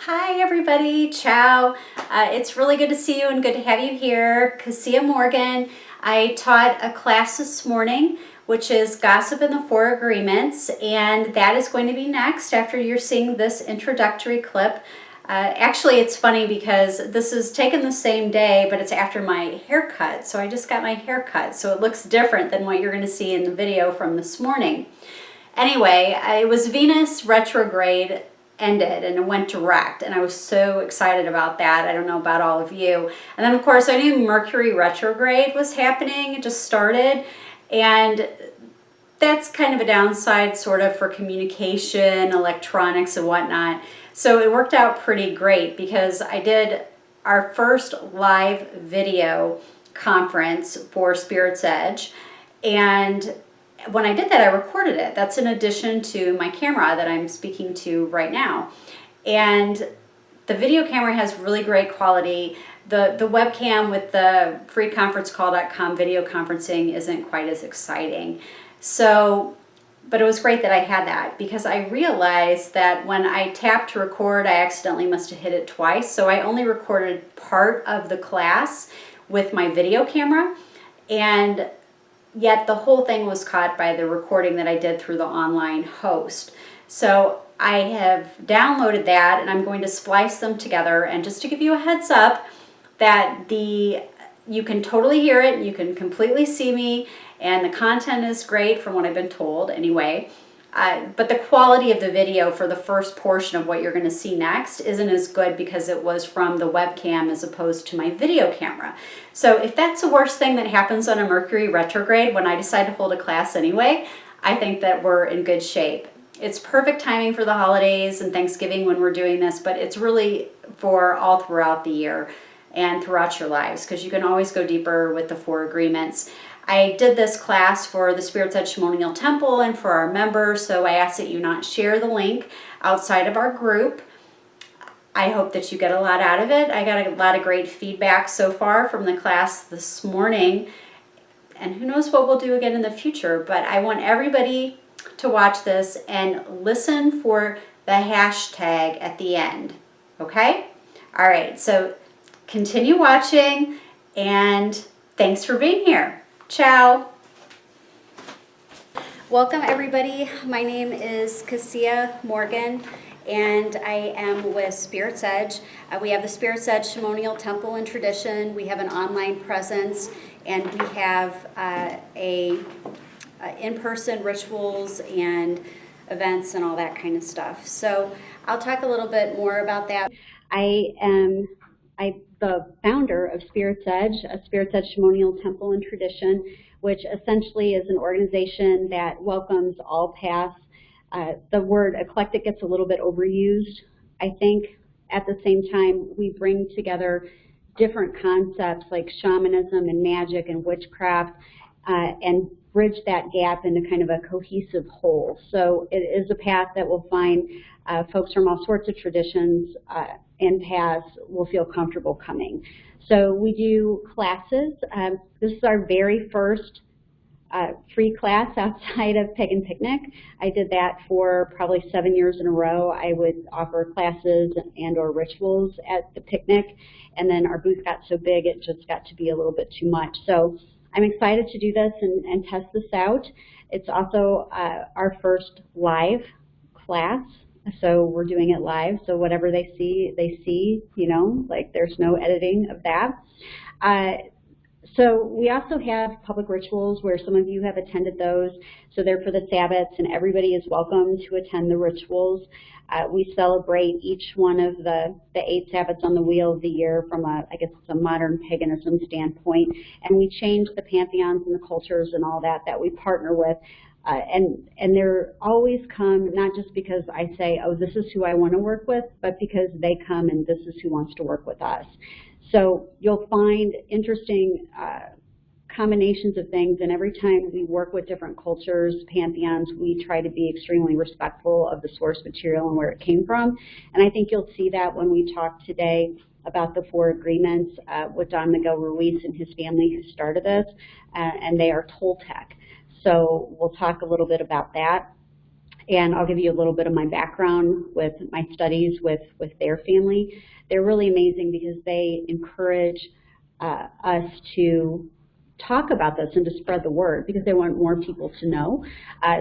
Hi everybody, ciao. It's really good to see you and good to have you here. Kassia Morgan. I taught a class this morning which is Gossip and the Four Agreements, and that is going to be next after you're seeing this introductory clip. Actually, it's funny because this is taken the same day, but it's after my haircut. So I just got my hair cut, so it looks different than what you're going to see in the video from this morning. Anyway, it was Venus retrograde ended and it went direct, and I was so excited about that. I don't know about all of you. And then of course I knew Mercury retrograde was happening. It just started, and that's kind of a downside sort of for communication, electronics and whatnot. So it worked out pretty great because I did our first live video conference for Spirit's Edge, and when I did that, I recorded it. That's in addition to my camera that I'm speaking to right now. And the video camera has really great quality. The webcam with the freeconferencecall.com video conferencing isn't quite as exciting. So, but it was great that I had that because I realized that when I tapped to record, I accidentally must have hit it twice. So I only recorded part of the class with my video camera, and yet the whole thing was caught by the recording that I did through the online host. So I have downloaded that and I'm going to splice them together. And just to give you a heads up that you can totally hear it, you can completely see me, and the content is great from what I've been told anyway. But the quality of the video for the first portion of what you're going to see next isn't as good because it was from the webcam as opposed to my video camera. So if that's the worst thing that happens on a Mercury retrograde when I decide to hold a class anyway, I think that we're in good shape. It's perfect timing for the holidays and Thanksgiving when we're doing this, but it's really for all throughout the year and throughout your lives because you can always go deeper with the Four Agreements. I did this class for the Spirit's Edge Ceremonial Temple and for our members, so I ask that you not share the link outside of our group. I hope that you get a lot out of it. I got a lot of great feedback so far from the class this morning, and who knows what we'll do again in the future, but I want everybody to watch this and listen for the hashtag at the end, okay? All right, so continue watching, and thanks for being here. Ciao. Welcome everybody. My name is Kassia Morgan and I am with Spirit's Edge. We have the Spirit's Edge Ceremonial Temple and Tradition. We have an online presence, and we have in-person rituals and events and all that kind of stuff. So I'll talk a little bit more about that. I'm the founder of Spirit's Edge, a Spirit's Edge Ceremonial Temple and Tradition, which essentially is an organization that welcomes all paths. The word eclectic gets a little bit overused, I think. At the same time, we bring together different concepts like shamanism and magic and witchcraft and bridge that gap into kind of a cohesive whole. So it is a path that will find folks from all sorts of traditions and paths will feel comfortable coming. So we do classes. This is our very first free class outside of Pagan Picnic. I did that for probably 7 years in a row. I would offer classes and or rituals at the picnic, and then our booth got so big it just got to be a little bit too much. So I'm excited to do this and test this out. It's also our first live class. So we're doing it live, so whatever they see, you know, like there's no editing of that. So we also have public rituals where some of you have attended those. So they're for the Sabbats, and everybody is welcome to attend the rituals. We celebrate each one of the 8 Sabbats on the wheel of the year from I guess it's a modern paganism standpoint, and we change the pantheons and the cultures and all that we partner with. And they're always come, not just because I say, oh, this is who I want to work with, but because they come and this is who wants to work with us. So you'll find interesting combinations of things, and every time we work with different cultures, pantheons, we try to be extremely respectful of the source material and where it came from. And I think you'll see that when we talk today about the Four Agreements with Don Miguel Ruiz and his family who started this, and they are Toltec. So we'll talk a little bit about that. And I'll give you a little bit of my background with my studies with their family. They're really amazing because they encourage us to talk about this and to spread the word because they want more people to know.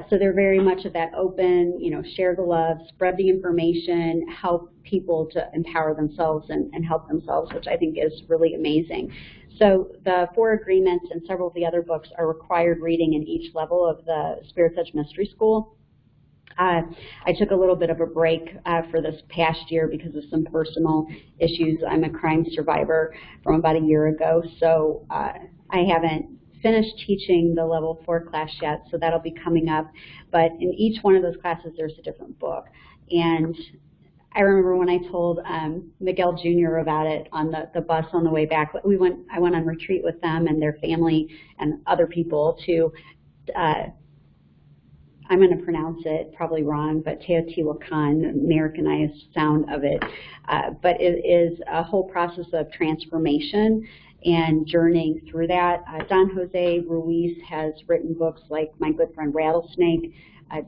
So they're very much at that open, share the love, spread the information, help people to empower themselves and help themselves, which I think is really amazing. So the 4 agreements and several of the other books are required reading in each level of the Spirit's Edge Mystery School. I took a little bit of a break for this past year because of some personal issues. I'm a crime survivor from about a year ago, so I haven't finished teaching the level 4 class yet, so that'll be coming up. But in each one of those classes, there's a different book. And I remember when I told Miguel Jr. about it on the bus on the way back. I went on retreat with them and their family and other people to I'm going to pronounce it probably wrong, but Teotihuacan, Americanized sound of it. But it is a whole process of transformation and journeying through that. Don Jose Ruiz has written books like My Good Friend Rattlesnake.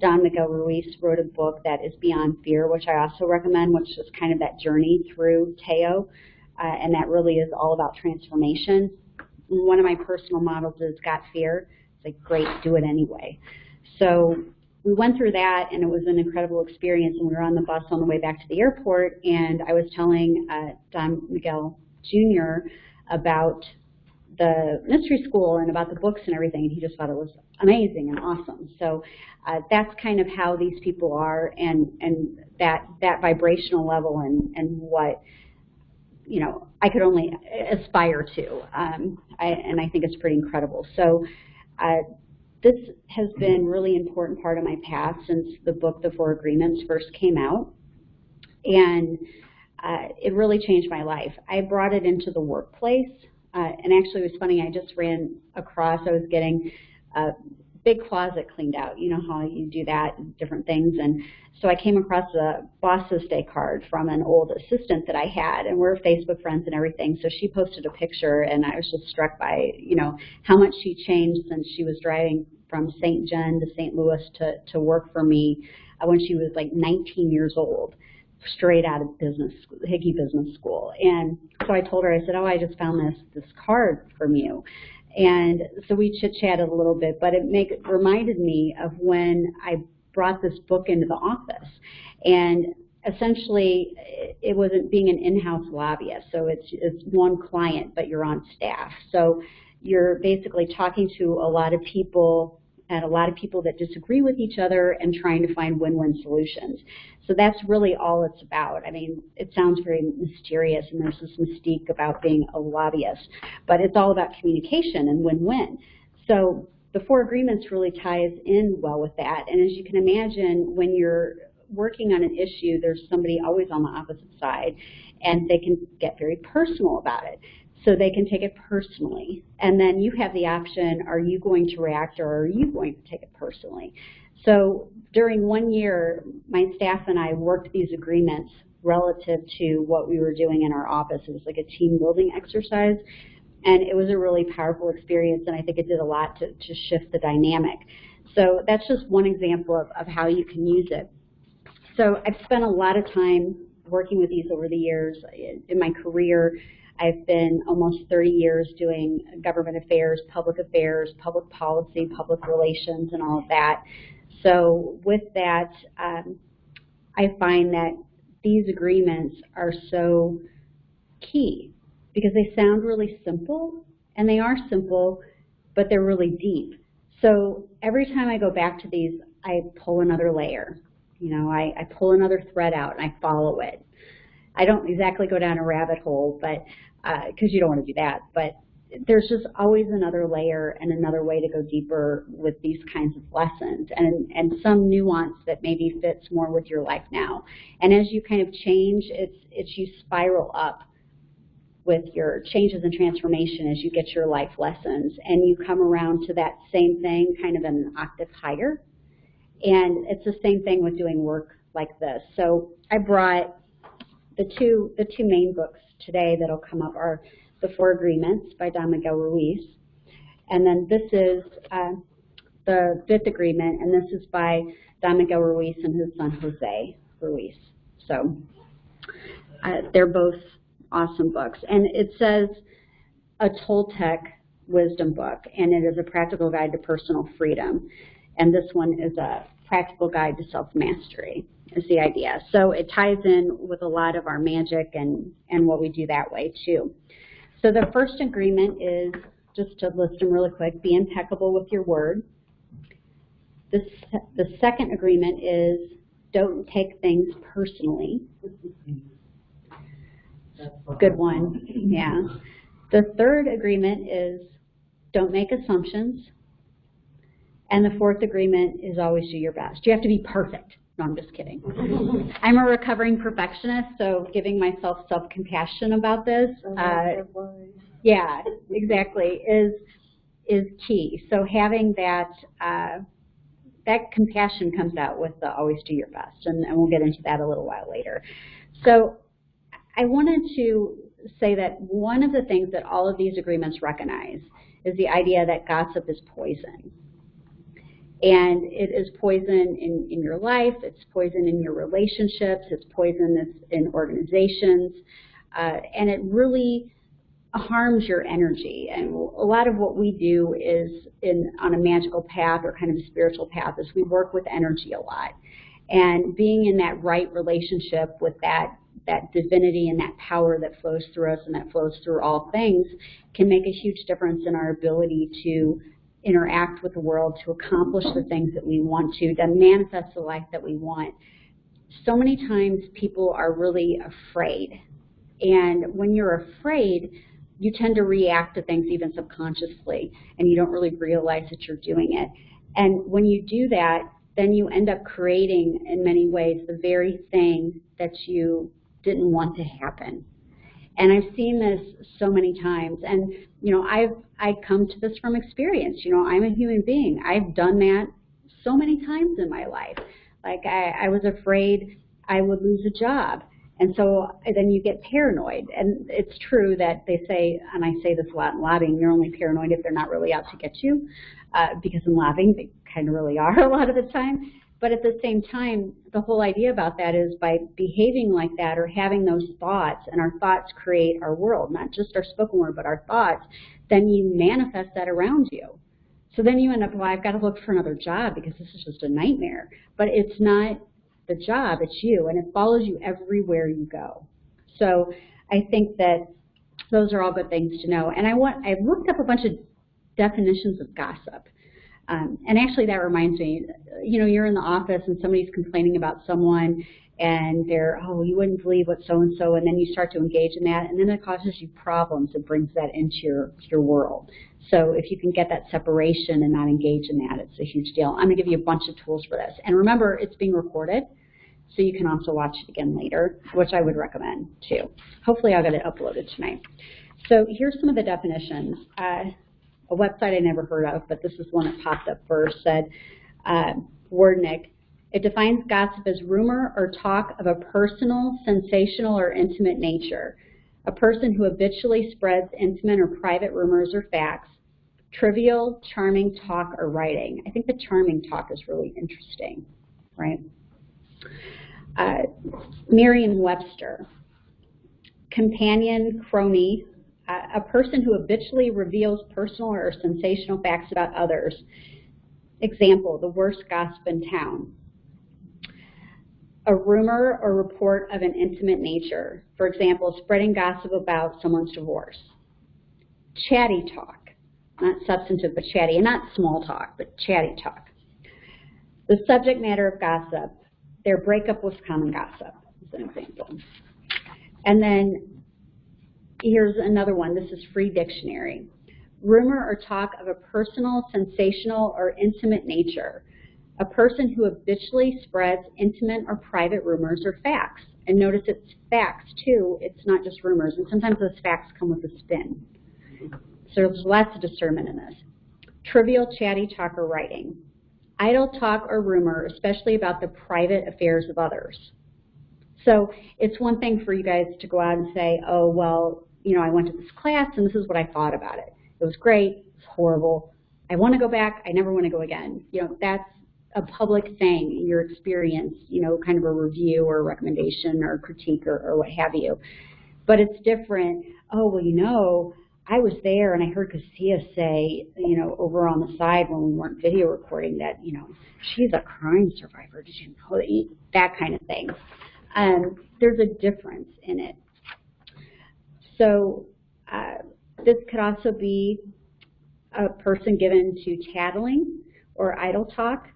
Don Miguel Ruiz wrote a book that is Beyond Fear, which I also recommend, which is kind of that journey through Teo, and that really is all about transformation. One of my personal models is Got Fear. It's like, great, do it anyway. So we went through that, and it was an incredible experience, and we were on the bus on the way back to the airport, and I was telling Don Miguel Jr. about the mystery school and about the books and everything, and he just thought it was amazing and awesome. So that's kind of how these people are, and that vibrational level and what I could only aspire to, and I think it's pretty incredible. So this has been a really important part of my path since the book, The 4 Agreements, first came out, and it really changed my life. I brought it into the workplace, and actually it was funny, I just ran across, I was getting a big closet cleaned out. You know how you do that and different things, and so I came across a Boss's Day card from an old assistant that I had, and we're Facebook friends and everything, so she posted a picture, and I was just struck by, how much she changed since she was driving from St. John to St. Louis to work for me when she was like 19 years old, straight out of Hickey Business School. And so I told her, I said, oh, I just found this card from you. And so we chit-chatted a little bit, but it reminded me of when I brought this book into the office. And essentially, it wasn't being an in-house lobbyist. So it's one client, but you're on staff. So you're basically talking to a lot of people and a lot of people that disagree with each other and trying to find win-win solutions. So that's really all it's about. I mean, it sounds very mysterious, and there's this mystique about being a lobbyist, but it's all about communication and win-win. So the 4 Agreements really ties in well with that. And as you can imagine, when you're working on an issue, there's somebody always on the opposite side, and they can get very personal about it. So they can take it personally. And then you have the option, are you going to react or are you going to take it personally? So during 1 year, my staff and I worked these agreements relative to what we were doing in our office. It was like a team building exercise. And it was a really powerful experience, and I think it did a lot to shift the dynamic. So that's just one example of how you can use it. So I've spent a lot of time working with these over the years. In my career, I've been almost 30 years doing government affairs, public policy, public relations, and all of that. So with that, I find that these agreements are so key because they sound really simple, and they are simple, but they're really deep. So every time I go back to these, I pull another layer. I pull another thread out and I follow it. I don't exactly go down a rabbit hole, but because you don't want to do that, but there's just always another layer and another way to go deeper with these kinds of lessons, and some nuance that maybe fits more with your life now. And as you kind of change, it's you spiral up with your changes and transformation as you get your life lessons, and you come around to that same thing kind of an octave higher. And it's the same thing with doing work like this. So I brought the two main books today that'll come up are The 4 Agreements by Don Miguel Ruiz, and then this is the fifth agreement, and this is by Don Miguel Ruiz and his son Jose Ruiz. So they're both awesome books. And it says a Toltec wisdom book, and it is a practical guide to personal freedom. And this one is a practical guide to self-mastery, is the idea. So it ties in with a lot of our magic and what we do that way too. So the first agreement is, just to list them really quick, be impeccable with your word. The second agreement is don't take things personally. Good one, yeah. The third agreement is don't make assumptions. And the fourth agreement is always do your best. You have to be perfect. No, I'm just kidding. I'm a recovering perfectionist, so giving myself self-compassion about this, yeah, exactly, is key. So having that that compassion comes out with the always do your best, and we'll get into that a little while later. So I wanted to say that one of the things that all of these agreements recognize is the idea that gossip is poison. And it is poison in your life, it's poison in your relationships, it's poison in organizations, and it really harms your energy. And a lot of what we do is on a magical path or kind of a spiritual path is we work with energy a lot. And being in that right relationship with that divinity and that power that flows through us and that flows through all things can make a huge difference in our ability to interact with the world, to accomplish the things that we want to manifest the life that we want. So many times people are really afraid. And when you're afraid, you tend to react to things even subconsciously, and you don't really realize that you're doing it. And when you do that, then you end up creating, in many ways, the very thing that you didn't want to happen. And I've seen this so many times. And, you know, I come to this from experience. You know, I'm a human being. I've done that so many times in my life. Like I was afraid I would lose a job. And so then you get paranoid. And it's true that they say, and I say this a lot in lobbying, you're only paranoid if they're not really out to get you. Because in lobbying, they kind of really are a lot of the time. But at the same time, the whole idea about that is by behaving like that or having those thoughts, and our thoughts create our world, not just our spoken word, but our thoughts, then you manifest that around you. So then you end up, well, I've got to look for another job because this is just a nightmare. But it's not the job, it's you, and it follows you everywhere you go. So I think that those are all good things to know. And I've looked up a bunch of definitions of gossip. And actually that reminds me, you know, you're in the office and somebody's complaining about someone and they're, oh, you wouldn't believe what so-and-so, and then you start to engage in that, and then it causes you problems. It brings that into your world. So if you can get that separation and not engage in that, it's a huge deal. I'm going to give you a bunch of tools for this. And remember, it's being recorded, so you can also watch it again later, which I would recommend too. Hopefully I'll get it uploaded tonight. So here's some of the definitions. A website I never heard of, but this is one that popped up first, said, Wordnik, it defines gossip as rumor or talk of a personal, sensational, or intimate nature. A person who habitually spreads intimate or private rumors or facts, trivial, charming talk or writing. I think the charming talk is really interesting, right? Merriam-Webster, companion, crony, a person who habitually reveals personal or sensational facts about others. Example, the worst gossip in town. A rumor or report of an intimate nature. For example, spreading gossip about someone's divorce. Chatty talk, not substantive but chatty, and not small talk, but chatty talk. The subject matter of gossip, their breakup was common gossip, is an example. And then here's another one. This is Free Dictionary. Rumor or talk of a personal, sensational, or intimate nature. A person who habitually spreads intimate or private rumors or facts. And notice it's facts, too. It's not just rumors. And sometimes those facts come with a spin. So there's lots of discernment in this. Trivial, chatty talk or writing. Idle talk or rumor, especially about the private affairs of others. So it's one thing for you guys to go out and say, oh, well, you know, I went to this class and this is what I thought about it. It was great, it was horrible, I want to go back, I never want to go again. You know, that's a public thing in your experience, you know, kind of a review or a recommendation or critique or what have you. But it's different. Oh, well, you know, I was there and I heard Kassia say, you know, over on the side when we weren't video recording that, you know, she's a crime survivor. Did you know that? That kind of thing. There's a difference in it. So this could also be a person given to tattling or idle talk,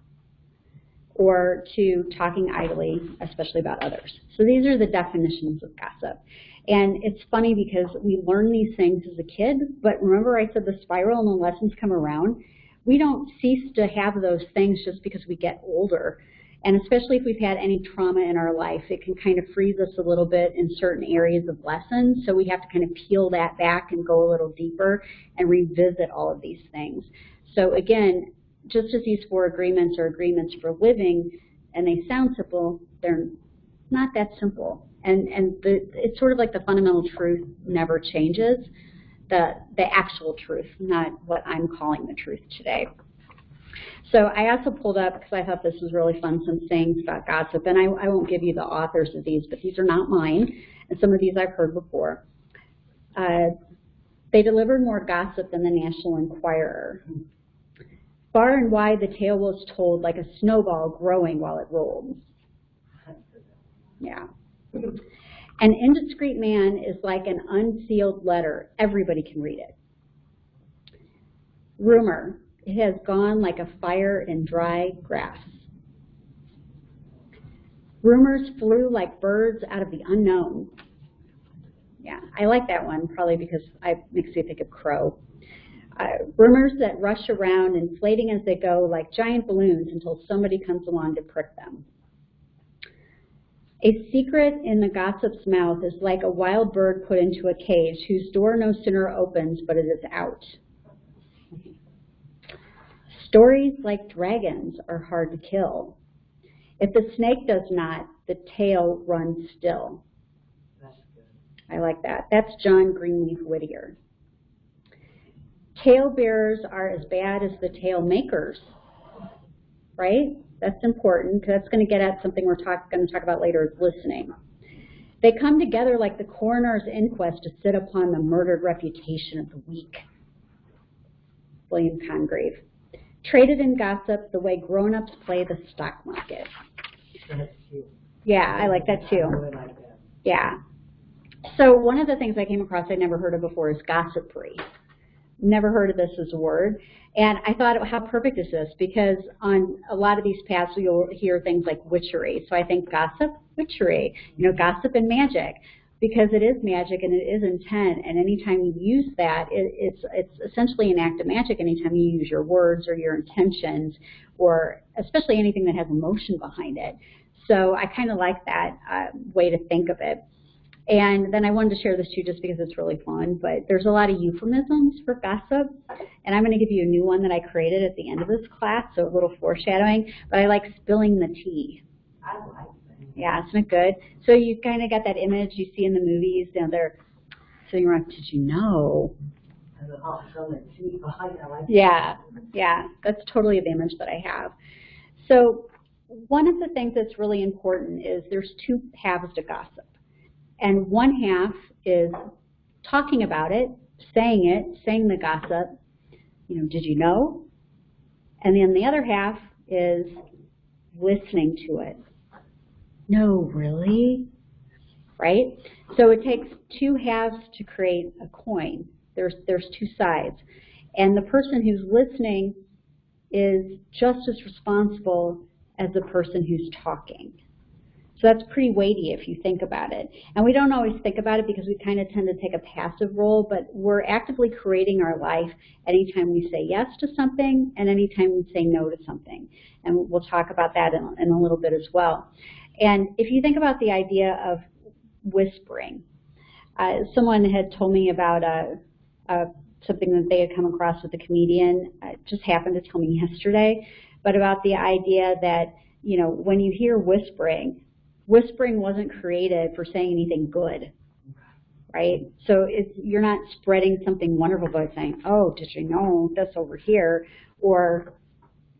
or to talking idly, especially about others. So these are the definitions of gossip. And it's funny because we learn these things as a kid, but remember I said the spiral and the lessons come around? We don't cease to have those things just because we get older. And especially if we've had any trauma in our life, it can kind of freeze us a little bit in certain areas of lessons. So we have to kind of peel that back and go a little deeper and revisit all of these things. So again, just as these 4 agreements are agreements for living, and they sound simple, they're not that simple. And it's sort of like the fundamental truth never changes, the actual truth, not what I'm calling the truth today. So I also pulled up, because I thought this was really fun, some things about gossip, and I won't give you the authors of these, but these are not mine, and some of these I've heard before. They delivered more gossip than the National Enquirer. Far and wide the tale was told like a snowball growing while it rolled. Yeah. An indiscreet man is like an unsealed letter. Everybody can read it. Rumor, it has gone like a fire in dry grass. Rumors flew like birds out of the unknown. Yeah, I like that one, probably because it makes me think of crow. Rumors that rush around, inflating as they go like giant balloons until somebody comes along to prick them. A secret in the gossip's mouth is like a wild bird put into a cage whose door no sooner opens but it is out. Stories like dragons are hard to kill. If the snake does not, the tail runs still. That's good. I like that. That's John Greenleaf Whittier. Tale bearers are as bad as the tale makers, right? That's important, because that's going to get at something we're going to talk about later, is listening. They come together like the coroner's inquest to sit upon the murdered reputation of the weak. William Congreve. Traded in gossip the way grown-ups play the stock market. That's cute. Yeah, I like that too. I really like that. Yeah. So one of the things I came across I'd never heard of before is gossipry. Never heard of this as a word. And I thought, how perfect is this? Because on a lot of these paths, you'll hear things like witchery. So I think gossip, witchery, you know, gossip and magic, because it is magic and it is intent. And anytime you use that, it's essentially an act of magic anytime you use your words or your intentions, or especially anything that has emotion behind it. So I kind of like that way to think of it. And then I wanted to share this too just because it's really fun, but there's a lot of euphemisms for gossip, and I'm going to give you a new one that I created at the end of this class, so a little foreshadowing, but I like spilling the tea. I like that. Yeah, isn't it good? So you kind of got that image you see in the movies, you know, they're sitting around, did you know? And the hot spilling tea behind it. I like Yeah, yeah, that's totally the image that I have. So one of the things that's really important is there's 2 halves to gossip. And one half is talking about it, saying the gossip, you know, did you know? And then the other half is listening to it. No, really? Right? So it takes 2 halves to create a coin. There's 2 sides. And the person who's listening is just as responsible as the person who's talking. So that's pretty weighty if you think about it. And we don't always think about it because we kind of tend to take a passive role, but we're actively creating our life anytime we say yes to something and anytime we say no to something. And we'll talk about that in a little bit as well. And if you think about the idea of whispering, someone had told me about something that they had come across with a comedian. It just happened to tell me yesterday, but about the idea that, you know, when you hear whispering, whispering wasn't created for saying anything good, right? So you're not spreading something wonderful by saying, oh, did you know this over here? Or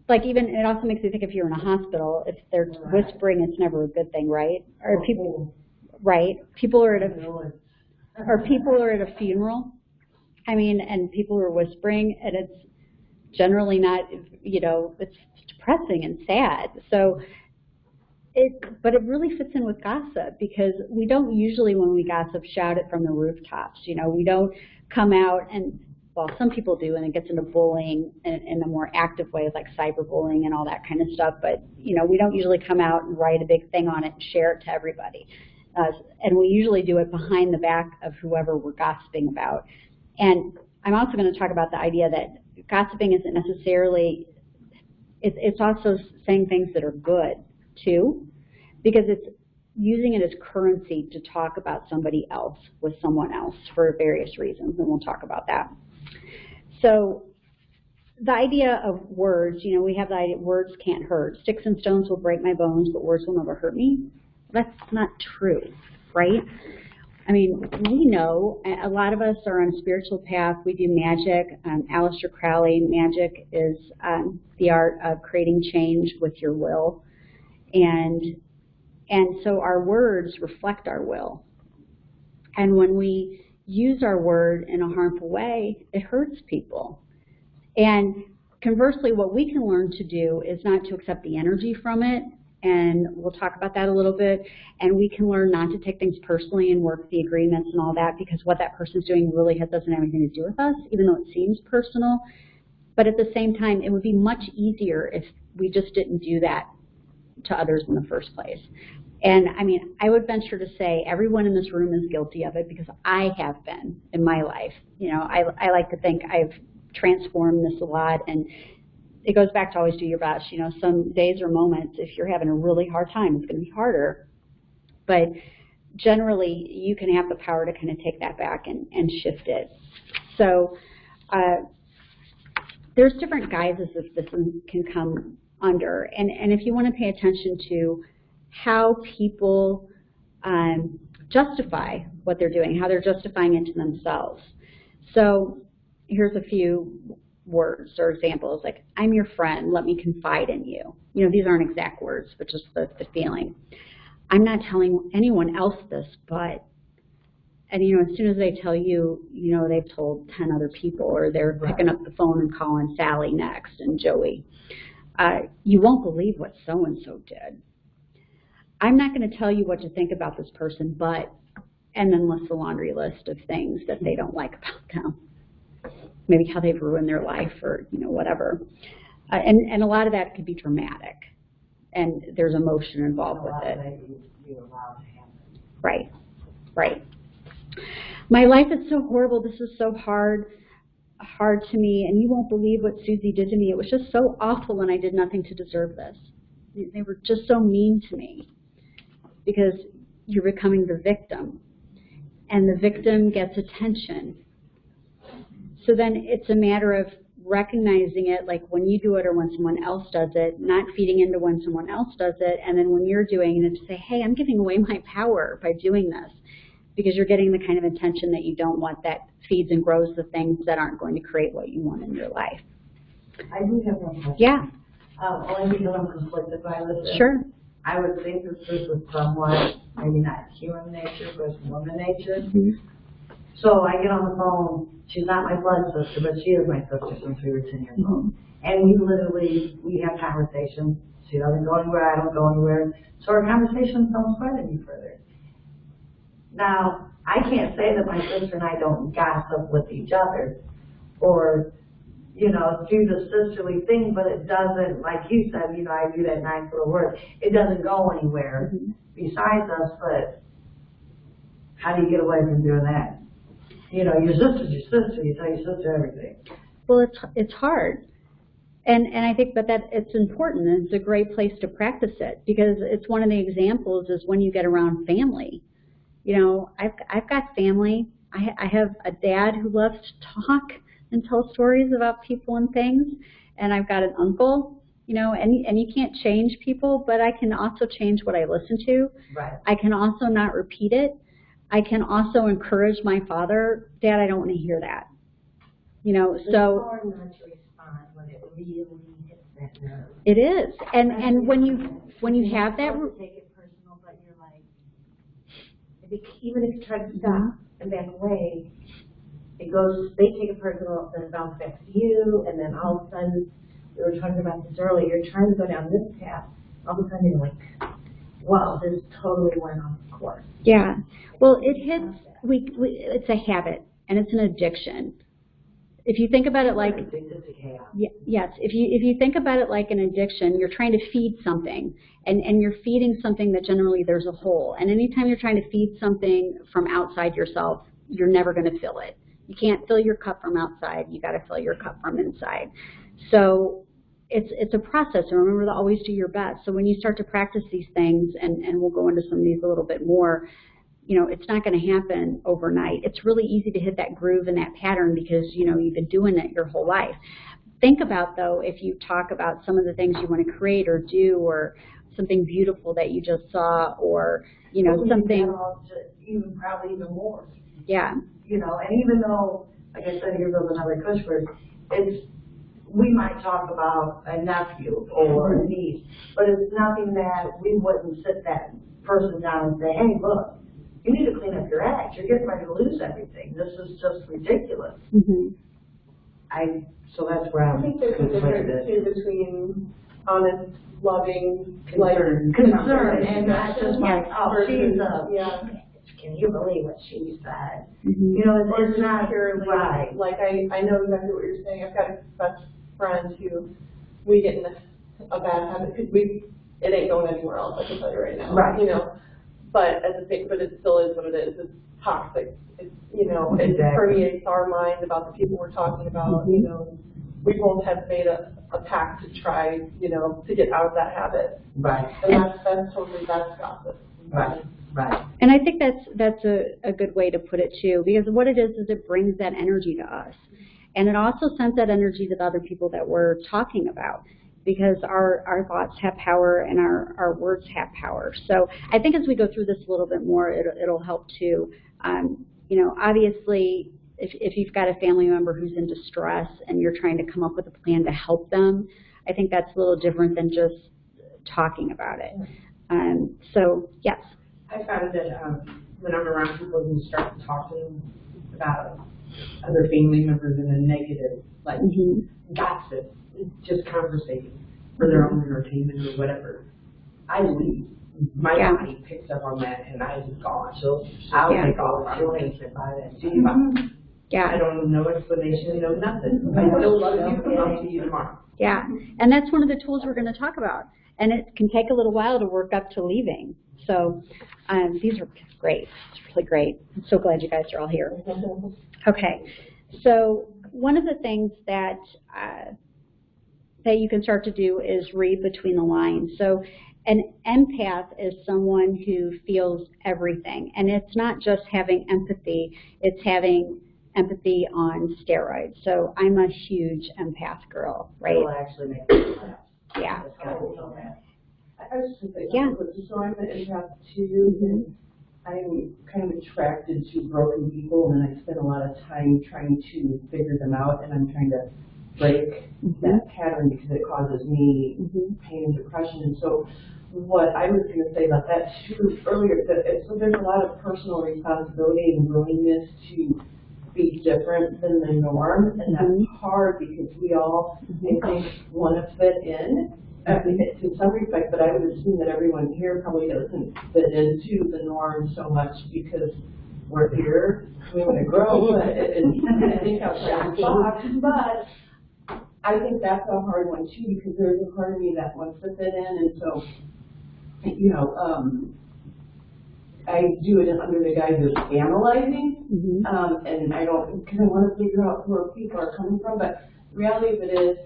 like even, it also makes me think if you're in a hospital, if they're whispering, it's never a good thing, right? Or people, right? People are at a funeral, I mean, and people are whispering, and it's generally not, it's depressing and sad. So but it really fits in with gossip, because we don't usually, when we gossip, shout it from the rooftops. We don't come out and, well, some people do, and it gets into bullying in a more active way, like cyberbullying and all that kind of stuff. But, we don't usually come out and write a big thing on it and share it to everybody. And we usually do it behind the back of whoever we're gossiping about. And I'm also going to talk about the idea that gossiping isn't necessarily, it's also saying things that are good too, because it's using it as currency to talk about somebody else with someone else for various reasons, and we'll talk about that. So the idea of words, we have the idea words can't hurt. Sticks and stones will break my bones, but words will never hurt me. That's not true, right? I mean, we know a lot of us are on a spiritual path. We do magic. Aleister Crowley, magic is the art of creating change with your will. And so our words reflect our will. And when we use our word in a harmful way, it hurts people. And conversely, what we can learn to do is not to accept the energy from it, and we'll talk about that a little bit. And we can learn not to take things personally and work the agreements and all that, because what that person's doing really doesn't have anything to do with us, even though it seems personal. But at the same time, it would be much easier if we just didn't do that to others in the first place. And I mean, I would venture to say everyone in this room is guilty of it, because I have been in my life. I like to think I've transformed this a lot, and it goes back to always do your best. Some days or moments, if you're having a really hard time, it's going to be harder. But generally, you can have the power to kind of take that back and shift it. So there's different guises that this can come under. And if you want to pay attention to how people justify what they're doing, how they're justifying it to themselves. So here's a few words or examples, like, I'm your friend, let me confide in you. These aren't exact words, but just the feeling. I'm not telling anyone else this, but, and as soon as they tell you, they've told 10 other people, or they're picking up the phone and calling Sally next and Joey. You won't believe what so-and-so did. I'm not going to tell you what to think about this person, but, and then list a laundry list of things that they don't like about them. Maybe how they've ruined their life, or, whatever. And a lot of that could be dramatic, and there's emotion involved with it. Right, right. My life is so horrible. This is so hard to me, and you won't believe what Susie did to me. It was just so awful, and I did nothing to deserve this. They were just so mean to me, because you're becoming the victim, and the victim gets attention. So then it's a matter of recognizing it, like when you do it or when someone else does it, not feeding into when someone else does it, and then when you're doing it, to say, hey, I'm giving away my power by doing this, because you're getting the kind of attention that you don't want, that feeds and grows the things that aren't going to create what you want in your life. I do have one question. Yeah. Only because I'm conflicted by this. Sure. I would think that this is somewhat, maybe not human nature, but woman nature. Mm-hmm. So I get on the phone. She's not my blood sister, but she is my sister since we were 10 years old. And we have conversations. She doesn't go anywhere, I don't go anywhere. So our conversations don't spread any further. Now, I can't say that my sister and I don't gossip with each other, or, do the sisterly thing, but it doesn't, like you said, I do that nice little word. It doesn't go anywhere besides us, but how do you get away from doing that? Your sister's your sister. You tell your sister everything. Well, it's hard, and I think that it's important, and it's a great place to practice it, because it's one of the examples is when you get around family. I've got family. I have a dad who loves to talk and tell stories about people and things, and I've got an uncle. And you can't change people, but I can also change what I listen to. Right. I can also not repeat it. I can also encourage my father, Dad, I don't want to hear that. You know, so. It's hard not to respond when it really hits that nerve. It is. And when you have that. You take it personal, but you're like, even if you try to stop and back away, they take it personal, then it bounces back to you, and then all of a sudden, we were talking about this earlier, you're trying to go down this path, all of a sudden you're like, wow, this totally went off course. Yeah. Well, it hits, it's a habit, and it's an addiction. If you think about it like, yes, if you think about it like an addiction, you're trying to feed something, and you're feeding something that generally there's a hole. And anytime you're trying to feed something from outside yourself, you're never going to fill it. You can't fill your cup from outside. You got to fill your cup from inside. So it's a process, and remember to always do your best. So when you start to practice these things, and we'll go into some of these a little bit more, you know, it's not going to happen overnight. It's really easy to hit that groove and that pattern because, you know, you've been doing it your whole life. Think about, though, if you talk about some of the things you want to create or do, or something beautiful that you just saw, or, you know, something. Even probably even more. Yeah. You know, and even though, like I said, here goes another cuss word, we might talk about a nephew or a niece, but it's nothing that we wouldn't sit that person down and say, hey, look, you need to clean up your act. You're getting ready to lose everything. This is just ridiculous. So that's where I think there's a difference too between honest, loving, concern, and not just like, oh, she's can you believe what she said? You know, it's not purely right. Like I know exactly what you're saying. I've got a best friend who we get in a bad habit because it ain't going anywhere else. I can tell you right now. Right. You know, but it still is what it is. It's toxic. It's, you know, it permeates our mind about the people we're talking about. You know, we both have made a pact to try, you know, to get out of that habit. Right. And that's gossip. Right. Right. And I think that's a good way to put it too, because what it is it brings that energy to us. And it also sends that energy to the other people that we're talking about, because our thoughts have power and our words have power. So I think as we go through this a little bit more, it'll help too. You know, obviously, if you've got a family member who's in distress and you're trying to come up with a plan to help them, I think that's a little different than just talking about it. So, yes. I found that when I'm around people who start talking about other family members in a negative, like gossip, just conversating for their own entertainment or whatever, I leave. My body picks up on that, and I'm gone. So I'll take off. I don't think about it. See you. I don't know explanation, no nothing. I still love you. I'll see you tomorrow. Yeah, and that's one of the tools we're going to talk about. And it can take a little while to work up to leaving. So these are great. It's really great. I'm so glad you guys are all here. Okay, so one of the things that you can start to do is read between the lines. So an empath is someone who feels everything. And it's not just having empathy, it's having empathy on steroids. So I'm a huge empath girl, right? It'll actually make me laugh. Yeah. I was just going to say, so I'm an empath too, and I'm kind of attracted to broken people, and I spend a lot of time trying to figure them out, and I'm trying to break that pattern because it causes me pain and depression. And so what I was going to say about that too earlier, so there's a lot of personal responsibility and willingness to be different than the norm, and that's hard because we all, I think, want to fit in. To some respect, but I would assume that everyone here probably doesn't fit into the norm so much because we're here, we want to grow, but I think outside the box. But I think that's a hard one too, because there's a part of me that wants to fit in, and so, you know, I do it under the guise of analyzing, and I don't, because I want to figure out where people are coming from, but the reality of it is,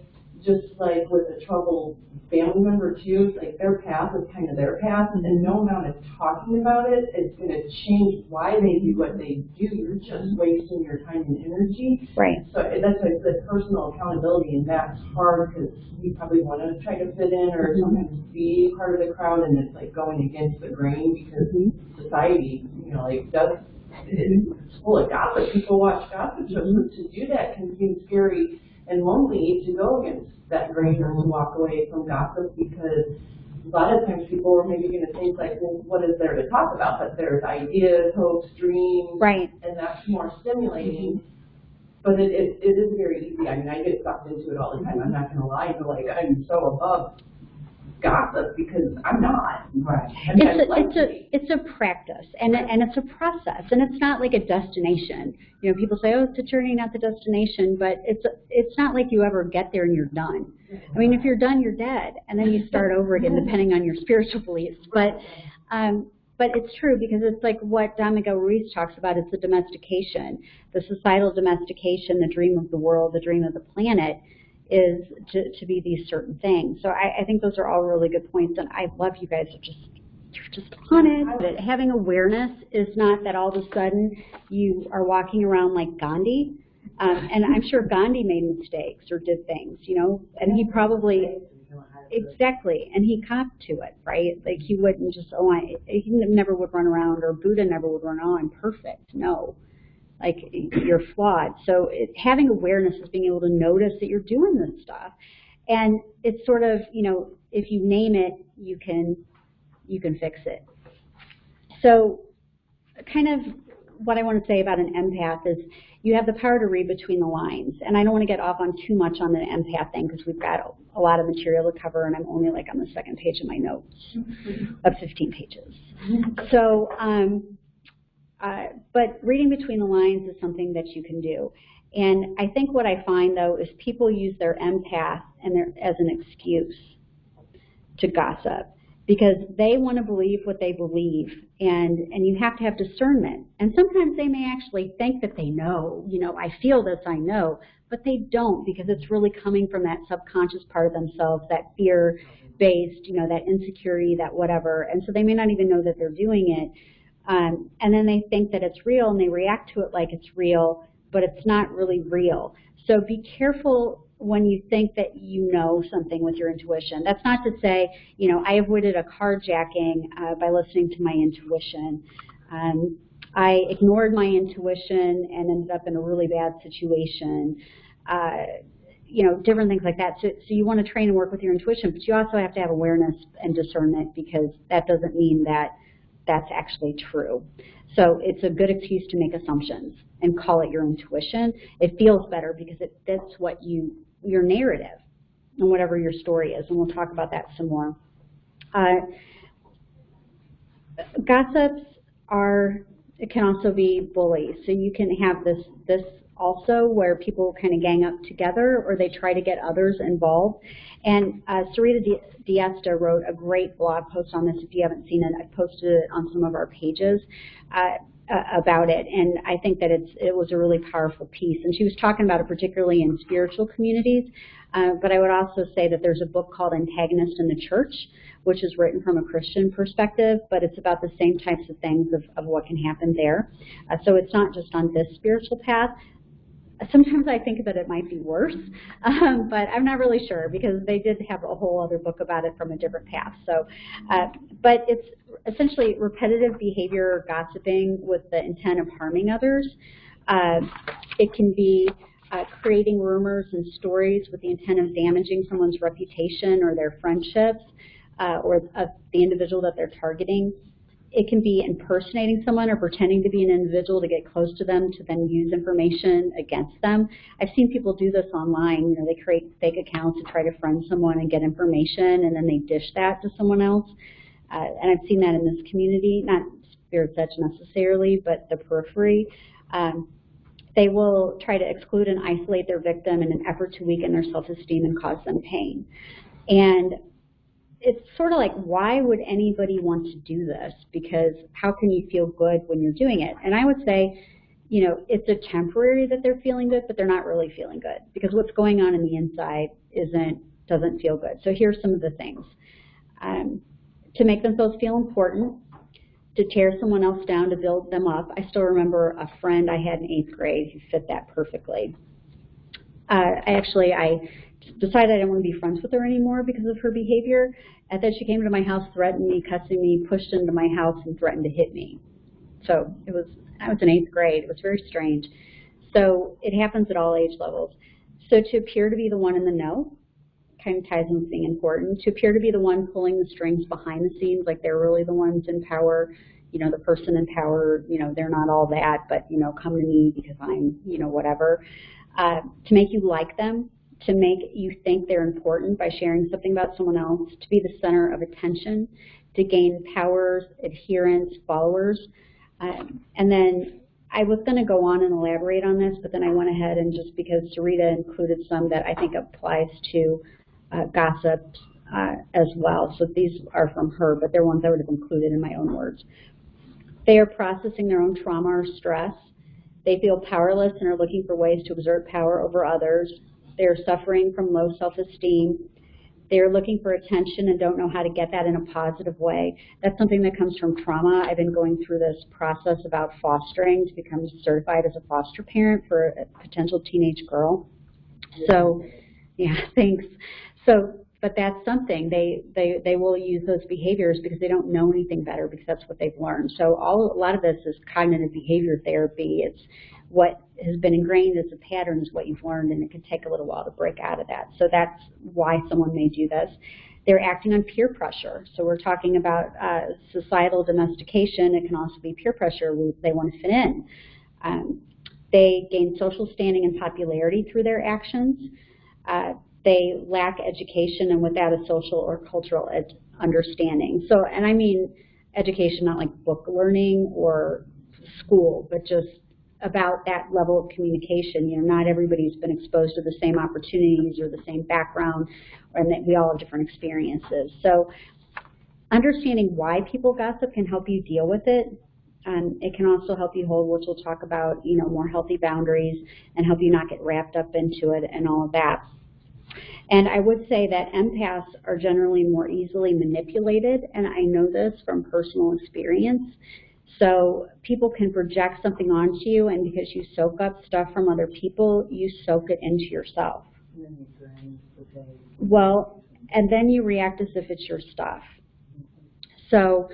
just like with a troubled family member too, like their path is kind of their path, and no amount of talking about it is going to change why they do what they do. You're just wasting your time and energy. Right. So that's why I said personal accountability, and that's hard because we probably want to try to fit in or sometimes be part of the crowd, and it's like going against the grain because society, you know, like does it's full of gossip. People watch gossip shows, but to do that can seem scary and lonely to go against that grain or to walk away from gossip, because a lot of times people are maybe going to think like, well, what is there to talk about? But there's ideas, hopes, dreams, Right. and that's more stimulating. But it is very easy. I mean, I get sucked into it all the time. I'm not going to lie. I feel like I'm so above gossip because I'm not. Right. It's a practice and it's a process, and it's not like a destination. You know, people say, oh, it's a journey, not the destination, but it's not like you ever get there and you're done. I mean, if you're done, you're dead, and then you start over again depending on your spiritual beliefs. But it's true, because it's like what Don Miguel Ruiz talks about. It's the domestication, the societal domestication, the dream of the world, the dream of the planet, is to be these certain things. So I think those are all really good points, and I love you guys. You're just on it. Having awareness is not that all of a sudden you are walking around like Gandhi. And I'm sure Gandhi made mistakes or did things, you know, and he probably, exactly, and he copped to it, right? Like he wouldn't just, he never would run around, or Buddha never would run, oh, I'm perfect. No. Like, you're flawed. So having awareness is being able to notice that you're doing this stuff. And it's sort of, you know, if you name it, you can fix it. So kind of what I want to say about an empath is you have the power to read between the lines. And I don't want to get off on too much on the empath thing, because we've got a lot of material to cover, and I'm only like on the second page of my notes of 15 pages. So, but reading between the lines is something that you can do. And I think what I find, though, is people use their empath as an excuse to gossip, because they want to believe what they believe, and you have to have discernment. And sometimes they may actually think that they know, you know, I feel this, I know, but they don't, because it's really coming from that subconscious part of themselves, that fear-based, you know, that insecurity, that whatever. And so they may not even know that they're doing it. And then they think that it's real, and they react to it like it's real, but it's not really real. So be careful when you think that you know something with your intuition. That's not to say, you know, I avoided a carjacking by listening to my intuition. I ignored my intuition and ended up in a really bad situation. You know, different things like that. So you want to train and work with your intuition, but you also have to have awareness and discernment, because that doesn't mean that that's actually true. So it's a good excuse to make assumptions and call it your intuition. It feels better because it fits what your narrative and whatever your story is, and we'll talk about that some more. Gossips can also be bullies. So you can have this also where people kind of gang up together, or they try to get others involved. And Sarita Diesta wrote a great blog post on this. If you haven't seen it, I've posted it on some of our pages about it. And I think that it was a really powerful piece. And she was talking about it particularly in spiritual communities. But I would also say that there's a book called Antagonist in the Church, which is written from a Christian perspective, but it's about the same types of things of what can happen there. So it's not just on this spiritual path. Sometimes I think that it might be worse, but I'm not really sure, because they did have a whole other book about it from a different path. So, but it's essentially repetitive behavior or gossiping with the intent of harming others. It can be creating rumors and stories with the intent of damaging someone's reputation or their friendships, or the individual that they're targeting. It can be impersonating someone or pretending to be an individual to get close to them to then use information against them. I've seen people do this online. You know, they create fake accounts to try to friend someone and get information, and then they dish that to someone else. And I've seen that in this community, not Spirit's Edge necessarily, but the periphery. They will try to exclude and isolate their victim in an effort to weaken their self-esteem and cause them pain. And it's sort of like, why would anybody want to do this? Because how can you feel good when you're doing it? And I would say, you know, it's a temporary that they're feeling good, but they're not really feeling good, because what's going on in the inside doesn't feel good. So here's some of the things. To make themselves feel important, to tear someone else down to build them up. I still remember a friend I had in 8th grade who fit that perfectly. I decided I didn't want to be friends with her anymore because of her behavior. And then she came to my house, threatened me, cussing me, pushed into my house, and threatened to hit me. So I was in 8th grade. It was very strange. So it happens at all age levels. So to appear to be the one in the know kind of ties in with being important. To appear to be the one pulling the strings behind the scenes, like they're really the ones in power, the person in power, they're not all that, but, come to me because I'm, whatever. To make you like them, to make you think they're important by sharing something about someone else, to be the center of attention, to gain power, adherence, followers. And then I was going to go on and elaborate on this, but then I went ahead and just because Sarita included some that I think applies to gossip as well. So these are from her, but they're ones I would have included in my own words. They are processing their own trauma or stress. They feel powerless and are looking for ways to exert power over others. They are suffering from low self-esteem. They are looking for attention and don't know how to get that in a positive way. That's something that comes from trauma. I've been going through this process about fostering to become certified as a foster parent for a potential teenage girl. So, yeah, thanks. So, but that's something. They will use those behaviors because they don't know anything better because that's what they've learned. So a lot of this is cognitive behavior therapy. It's what has been ingrained as a pattern is what you've learned, and it can take a little while to break out of that. So that's why someone may do this. They're acting on peer pressure. So we're talking about societal domestication. It can also be peer pressure. They want to fit in. They gain social standing and popularity through their actions. They lack education, and with that, a social or cultural understanding. So, and I mean education, not like book learning or school, but just about that level of communication. Not everybody's been exposed to the same opportunities or the same background, and that we all have different experiences. So understanding why people gossip can help you deal with it. It can also help you hold, which we'll talk about, more healthy boundaries and help you not get wrapped up into it and all of that. And I would say that empaths are generally more easily manipulated, and I know this from personal experience. So people can project something onto you, and because you soak up stuff from other people, you soak it into yourself. Well, and then you react as if it's your stuff. So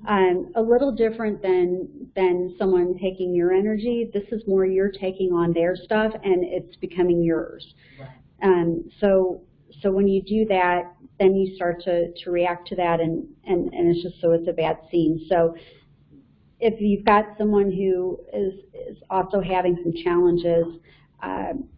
a little different than someone taking your energy. This is more you're taking on their stuff, and it's becoming yours. So when you do that, then you start to react to that, and it's just so it's a bad scene. So if you've got someone who is also having some challenges,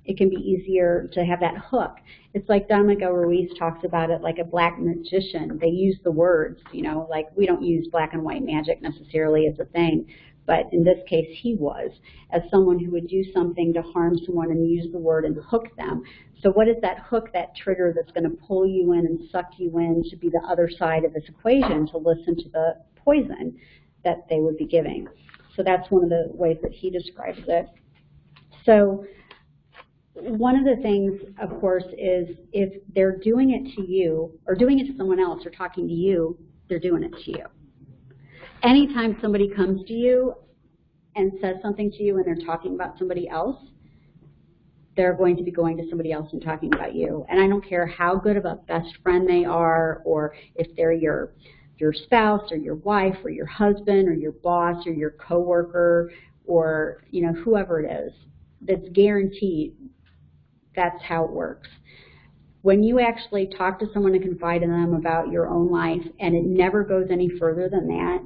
it can be easier to have that hook. It's like Don Miguel Ruiz talks about it like a black magician. They use the words, like we don't use black and white magic necessarily as a thing, but in this case he was, as someone who would do something to harm someone and use the word and hook them. So what is that hook, that trigger that's going to pull you in and suck you in to be the other side of this equation, to listen to the poison that they would be giving? So that's one of the ways that he describes it. So one of the things, of course, is if they're doing it to you or doing it to someone else or talking to you, they're doing it to you. Anytime somebody comes to you and says something to you and they're talking about somebody else, they're going to be going to somebody else and talking about you. And I don't care how good of a best friend they are, or if they're your spouse or your wife or your husband or your boss or your coworker or whoever it is, that's guaranteed that's how it works. When you actually talk to someone and confide in them about your own life and it never goes any further than that,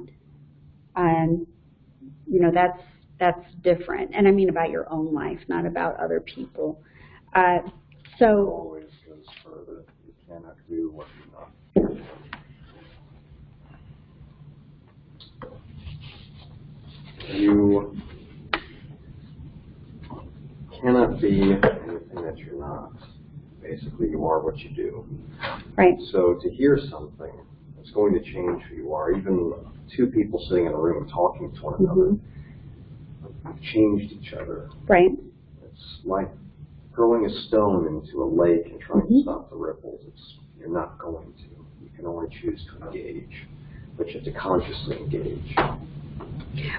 that's different. And I mean about your own life, not about other people. So always goes further. You cannot do what you're not. You cannot be anything that you're not. Basically, you are what you do. Right. So to hear something that's going to change who you are, even two people sitting in a room talking to one another, have changed each other. Right. It's like throwing a stone into a lake and trying to stop the ripples. You're not going to. You can only choose to engage, but you have to consciously engage.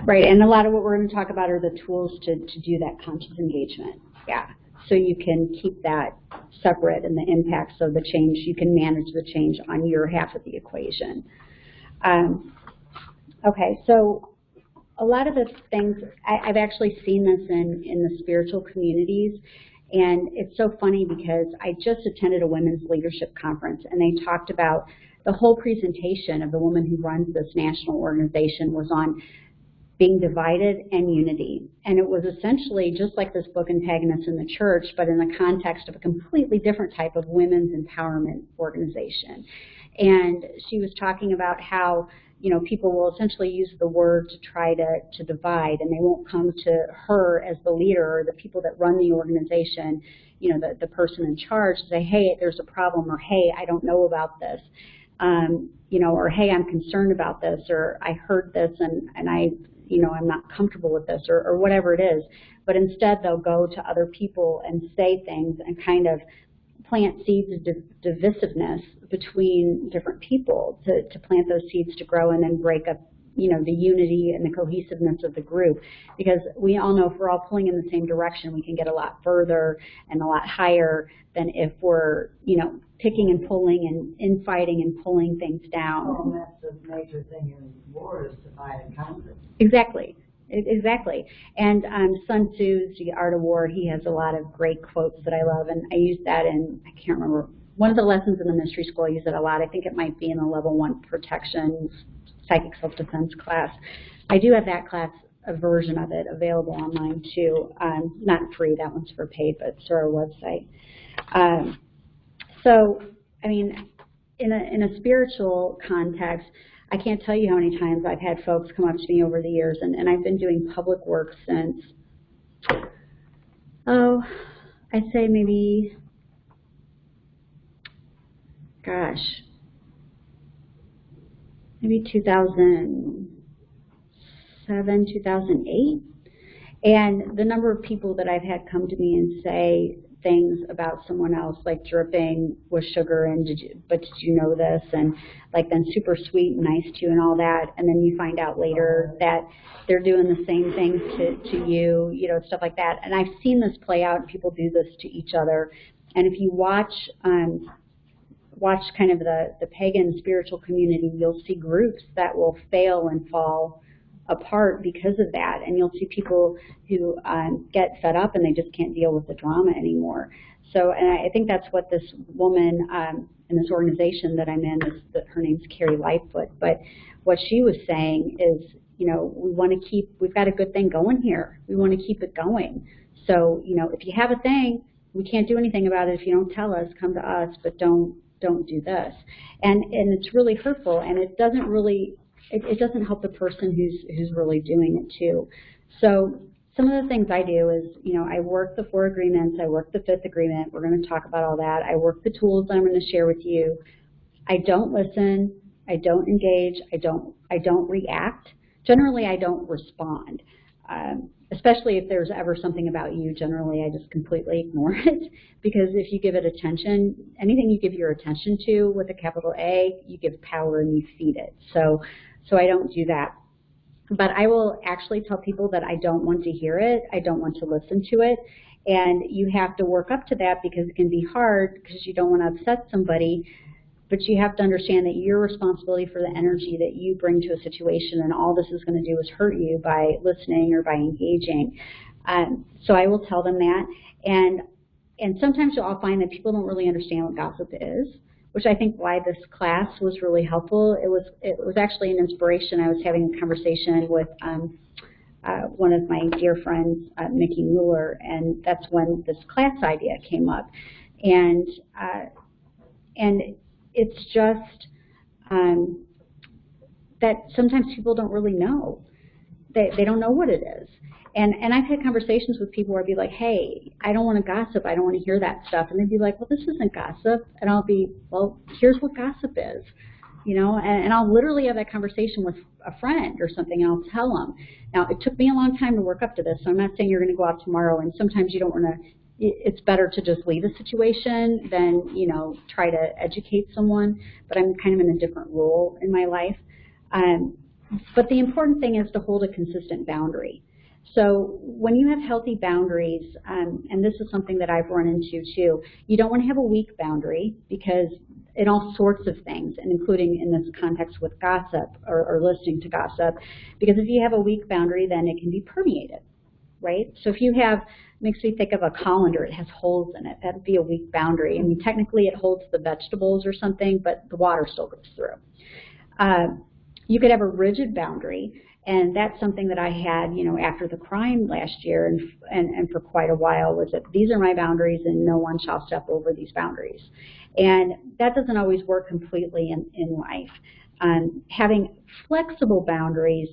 Right, and a lot of what we're going to talk about are the tools to do that conscious engagement. Yeah, so you can keep that separate and the impacts of the change, you can manage the change on your half of the equation. Okay, so a lot of the things, I've actually seen this in the spiritual communities, and it's so funny because I just attended a women's leadership conference, and they talked about the whole presentation of the woman who runs this national organization was on being divided and unity. And it was essentially just like this book, Antagonists in the Church, but in the context of a completely different type of women's empowerment organization. And she was talking about how, you know, people will essentially use the word to try to divide, and they won't come to her as the leader or the people that run the organization, you know, the person in charge, say, hey, there's a problem, or hey, I don't know about this, you know, or hey, I'm concerned about this, or I heard this and I, you know, I'm not comfortable with this, or whatever it is. But instead, they'll go to other people and say things and kind of plant seeds of divisiveness between different people to plant those seeds to grow and then break up, you know, the unity and the cohesiveness of the group. Because we all know if we're all pulling in the same direction, we can get a lot further and a lot higher than if we're, you know, picking and pulling and infighting and pulling things down. Well, that's the major thing in war is divide and conquer. Exactly. Exactly. And Sun Tzu's The Art of War, he has a lot of great quotes that I love, and I use that in, I can't remember, one of the lessons in the mystery school, I use it a lot. I think it might be in the level 1 protection psychic self-defense class. I do have that class, a version of it available online too. Not free, that one's for paid, but it's through our website. So, I mean, in a spiritual context, I can't tell you how many times I've had folks come up to me over the years, and I've been doing public work since, oh, I'd say maybe, gosh, maybe 2007, 2008. And the number of people that I've had come to me and say things about someone else, like dripping with sugar, and but did you know this, and like then super sweet and nice to you and all that, and then you find out later that they're doing the same things to you, you know, stuff like that. And I've seen this play out, and people do this to each other. And if you watch kind of the pagan spiritual community, you'll see groups that will fail and fall apart because of that, and you'll see people who get fed up and they just can't deal with the drama anymore. So, and I think that's what this woman in this organization that I'm in, her name's Carrie Lightfoot, but what she was saying is, you know, we've got a good thing going here. We want to keep it going. So, you know, if you have a thing, we can't do anything about it if you don't tell us, come to us, but don't do this. And it's really hurtful, and it doesn't really, it doesn't help the person who's really doing it too. So some of the things I do is, you know, I work the 4 agreements, I work the 5th agreement, we're going to talk about all that. I work the tools that I'm going to share with you. I don't listen, I don't engage, I don't react. Generally, I don't respond. Especially if there's ever something about you, generally I just completely ignore it, because if you give it attention, anything you give your attention to with a capital A, you give power and you feed it. So I don't do that. But I will actually tell people that I don't want to hear it, I don't want to listen to it, and you have to work up to that because it can be hard because you don't want to upset somebody. But you have to understand that your responsibility for the energy that you bring to a situation, and all this is going to do is hurt you by listening or by engaging. So I will tell them that. And sometimes you'll find that people don't really understand what gossip is, which I think why this class was really helpful. It was actually an inspiration. I was having a conversation with one of my dear friends, Nikki Mueller, and that's when this class idea came up. And it's just that sometimes people don't really know. They don't know what it is. And I've had conversations with people where I'd be like, hey, I don't want to gossip. I don't want to hear that stuff. And they'd be like, well, this isn't gossip. And I'll be, well, here's what gossip is. You know, and I'll literally have that conversation with a friend or something, and I'll tell them. Now, it took me a long time to work up to this, so I'm not saying you're going to go out tomorrow, and sometimes you don't want to. It's better to just leave a situation than, you know, try to educate someone, but I'm kind of in a different role in my life. But the important thing is to hold a consistent boundary. So when you have healthy boundaries, and this is something that I've run into too, you don't want to have a weak boundary, because in all sorts of things, and including in this context with gossip or listening to gossip. Because if you have a weak boundary, then it can be permeated, right? So if you have, makes me think of a colander, it has holes in it. That would be a weak boundary. I mean, technically it holds the vegetables or something, but the water still goes through. You could have a rigid boundary, and that's something that I had, you know, after the crime last year and for quite a while, was that these are my boundaries and no one shall step over these boundaries. And that doesn't always work completely in life. Having flexible boundaries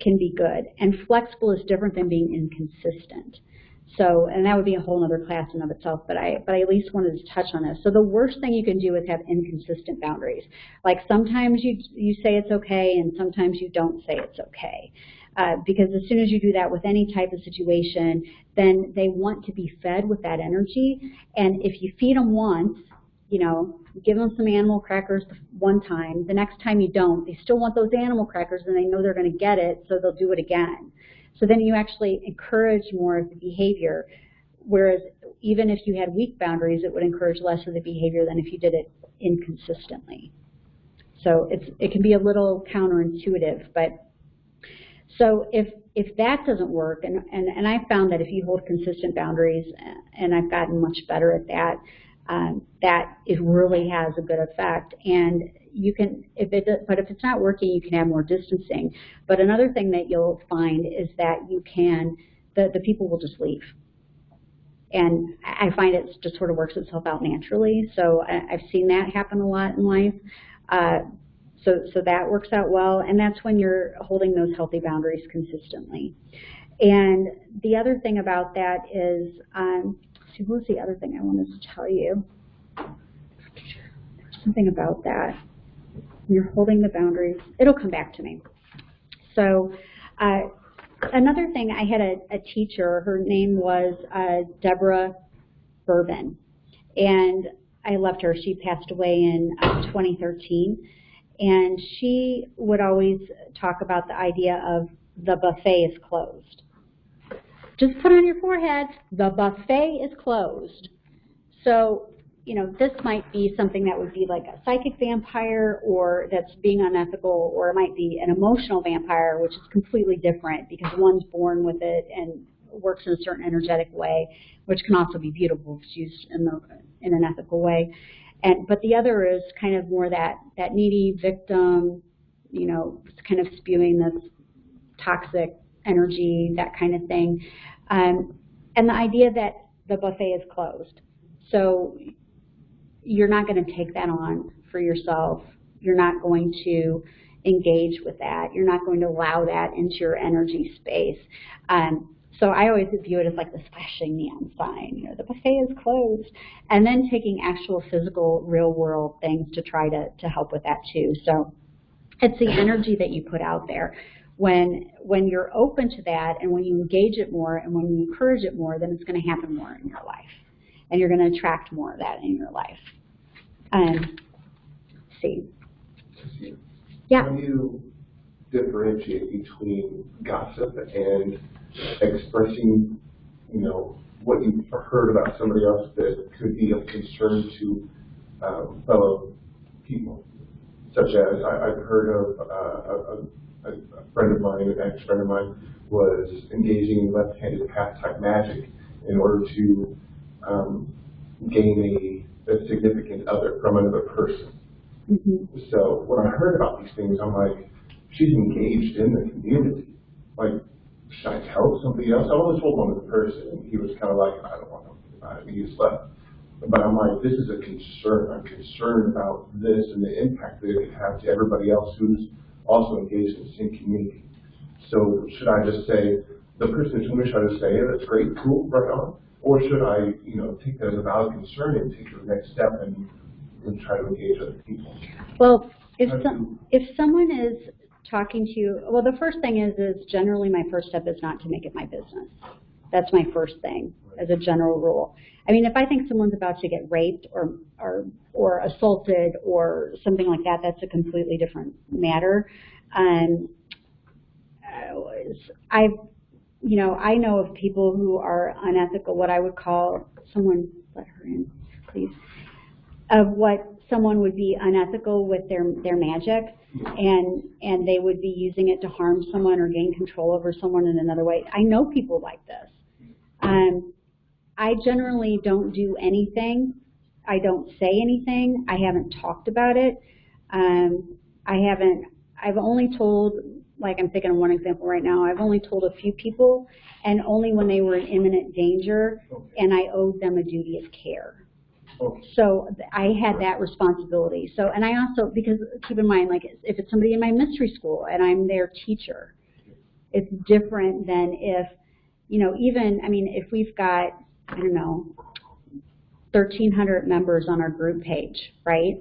can be good, and flexible is different than being inconsistent. So, and that would be a whole other class in of itself, but I at least wanted to touch on this. So the worst thing you can do is have inconsistent boundaries. Like sometimes you say it's okay, and sometimes you don't say it's okay. Because as soon as you do that with any type of situation, then they want to be fed with that energy. And if you feed them once, you know, give them some animal crackers one time, the next time you don't, they still want those animal crackers and they know they're going to get it, so they'll do it again. So then you actually encourage more of the behavior, whereas even if you had weak boundaries, it would encourage less of the behavior than if you did it inconsistently. So it can be a little counterintuitive, but so if that doesn't work, and I found that if you hold consistent boundaries, and I've gotten much better at that, that it really has a good effect. And you can, but if it's not working, you can have more distancing. But another thing that you'll find is that you can, the people will just leave. And I find it just sort of works itself out naturally. So I've seen that happen a lot in life. So that works out well, and that's when you're holding those healthy boundaries consistently. And the other thing about that is, see, what was the other thing I wanted to tell you? Something about that. You're holding the boundaries. It'll come back to me. So another thing, I had a teacher. Her name was Deborah Bourbon, and I loved her. She passed away in 2013, and she would always talk about the idea of the buffet is closed. Just put on your forehead, the buffet is closed. So, you know, this might be something that would be like a psychic vampire, or that's being unethical, or it might be an emotional vampire, which is completely different because one's born with it and works in a certain energetic way, which can also be beautiful if it's used in an ethical way. But the other is kind of more that needy victim, you know, kind of spewing this toxic energy, that kind of thing. And the idea that the buffet is closed. So you're not going to take that on for yourself. You're not going to engage with that. You're not going to allow that into your energy space. So I always view it as like this flashing neon sign, you know, the buffet is closed. And then taking actual physical, real world things to try to help with that too. So it's the energy that you put out there. When you're open to that, and when you engage it more, and when you encourage it more, then it's going to happen more in your life. And you're going to attract more of that in your life. Let's see. Yeah. How do you differentiate between gossip and expressing, you know, what you've heard about somebody else that could be of concern to fellow people? Such as I've heard of a friend of mine, an ex-friend of mine, was engaging in left-handed path-type magic in order to gain a significant other from another person. Mm-hmm. So when I heard about these things, I'm like, she's engaged in the community. Like, should I tell somebody else? I only told one other person, and he was kind of like, I don't want to know about it. He just left. But I'm like, this is a concern. I'm concerned about this and the impact that it could have to everybody else who's also engaged in the same community. So should I just say, the person who told me, should I just say, yeah, that's great, cool, right on? Or should I, you know, take that as a valid concern and take the next step and try to engage other people? Well, if someone is talking to you, well, the first thing is generally my first step is not to make it my business. That's my first thing, as a general rule. I mean, if I think someone's about to get raped or assaulted or something like that, that's a completely different matter. I know of people who are unethical, what I would call, someone let her in, please, of what someone would be unethical with their magic, and they would be using it to harm someone or gain control over someone in another way. I know people like this. I generally don't do anything. I don't say anything. I haven't talked about it. I've only told, like I'm thinking of one example right now, I've only told a few people, and only when they were in imminent danger and I owed them a duty of care. So I had that responsibility. So, and I also, because keep in mind, like if it's somebody in my mystery school and I'm their teacher, it's different than if, you know, even, I mean, if we've got, I don't know, 1,300 members on our group page, right?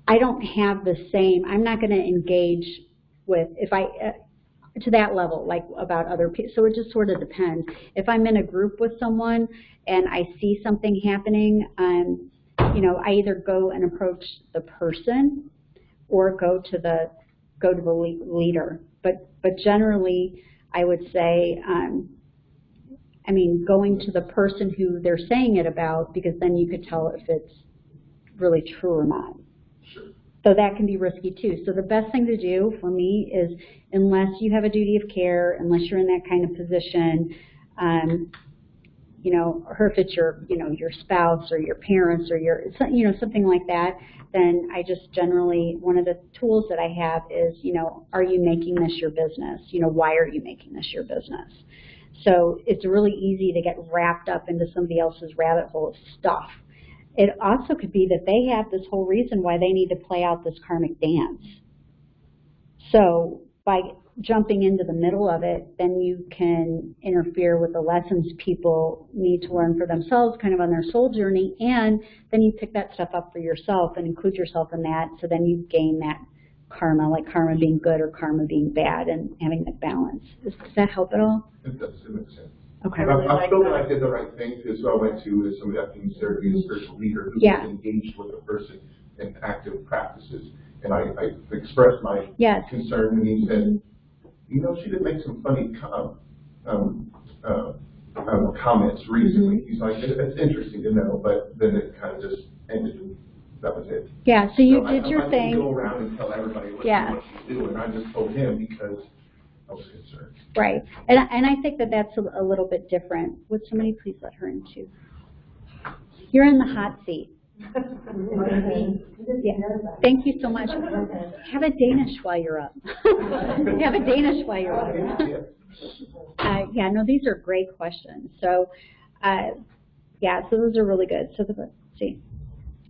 I don't have the same, I'm not going to engage with, if I, to that level, like about other people. So it just sort of depends. If I'm in a group with someone and I see something happening, you know, I either go and approach the person or go to the leader. But generally, I would say, I mean, going to the person who they're saying it about, because then you could tell if it's really true or not. So that can be risky too. So the best thing to do for me is, unless you have a duty of care, unless you're in that kind of position, you know, or if it's your, you know, your spouse or your parents or your, you know, something like that, then I just generally, one of the tools that I have is, you know, are you making this your business? You know, why are you making this your business? So it's really easy to get wrapped up into somebody else's rabbit hole of stuff. It also could be that they have this whole reason why they need to play out this karmic dance. So by jumping into the middle of it, then you can interfere with the lessons people need to learn for themselves, kind of on their soul journey, and then you pick that stuff up for yourself and include yourself in that, so then you gain that karma, like karma being good or karma being bad, and having that balance. Does that help at all? It does, it makes sense. Okay. I feel that I did the right thing, because who I went to is somebody I consider to be a spiritual leader who's engaged with a person in active practices. And I expressed my concern, and he said, you know, she did make some funny comments recently. He's like, it's interesting to know, but then it kind of just ended, and that was it. Yeah, so you did your thing. I didn't go around and tell everybody what she's doing. I just told him because I was concerned. Right, and I think that that's a little bit different. Would somebody please let her in too? You're in the hot seat. Yeah. Thank you so much. Have a Danish while you're up. Have a Danish while you're up. Yeah, no, these are great questions. So, yeah, so those are really good. So let's see.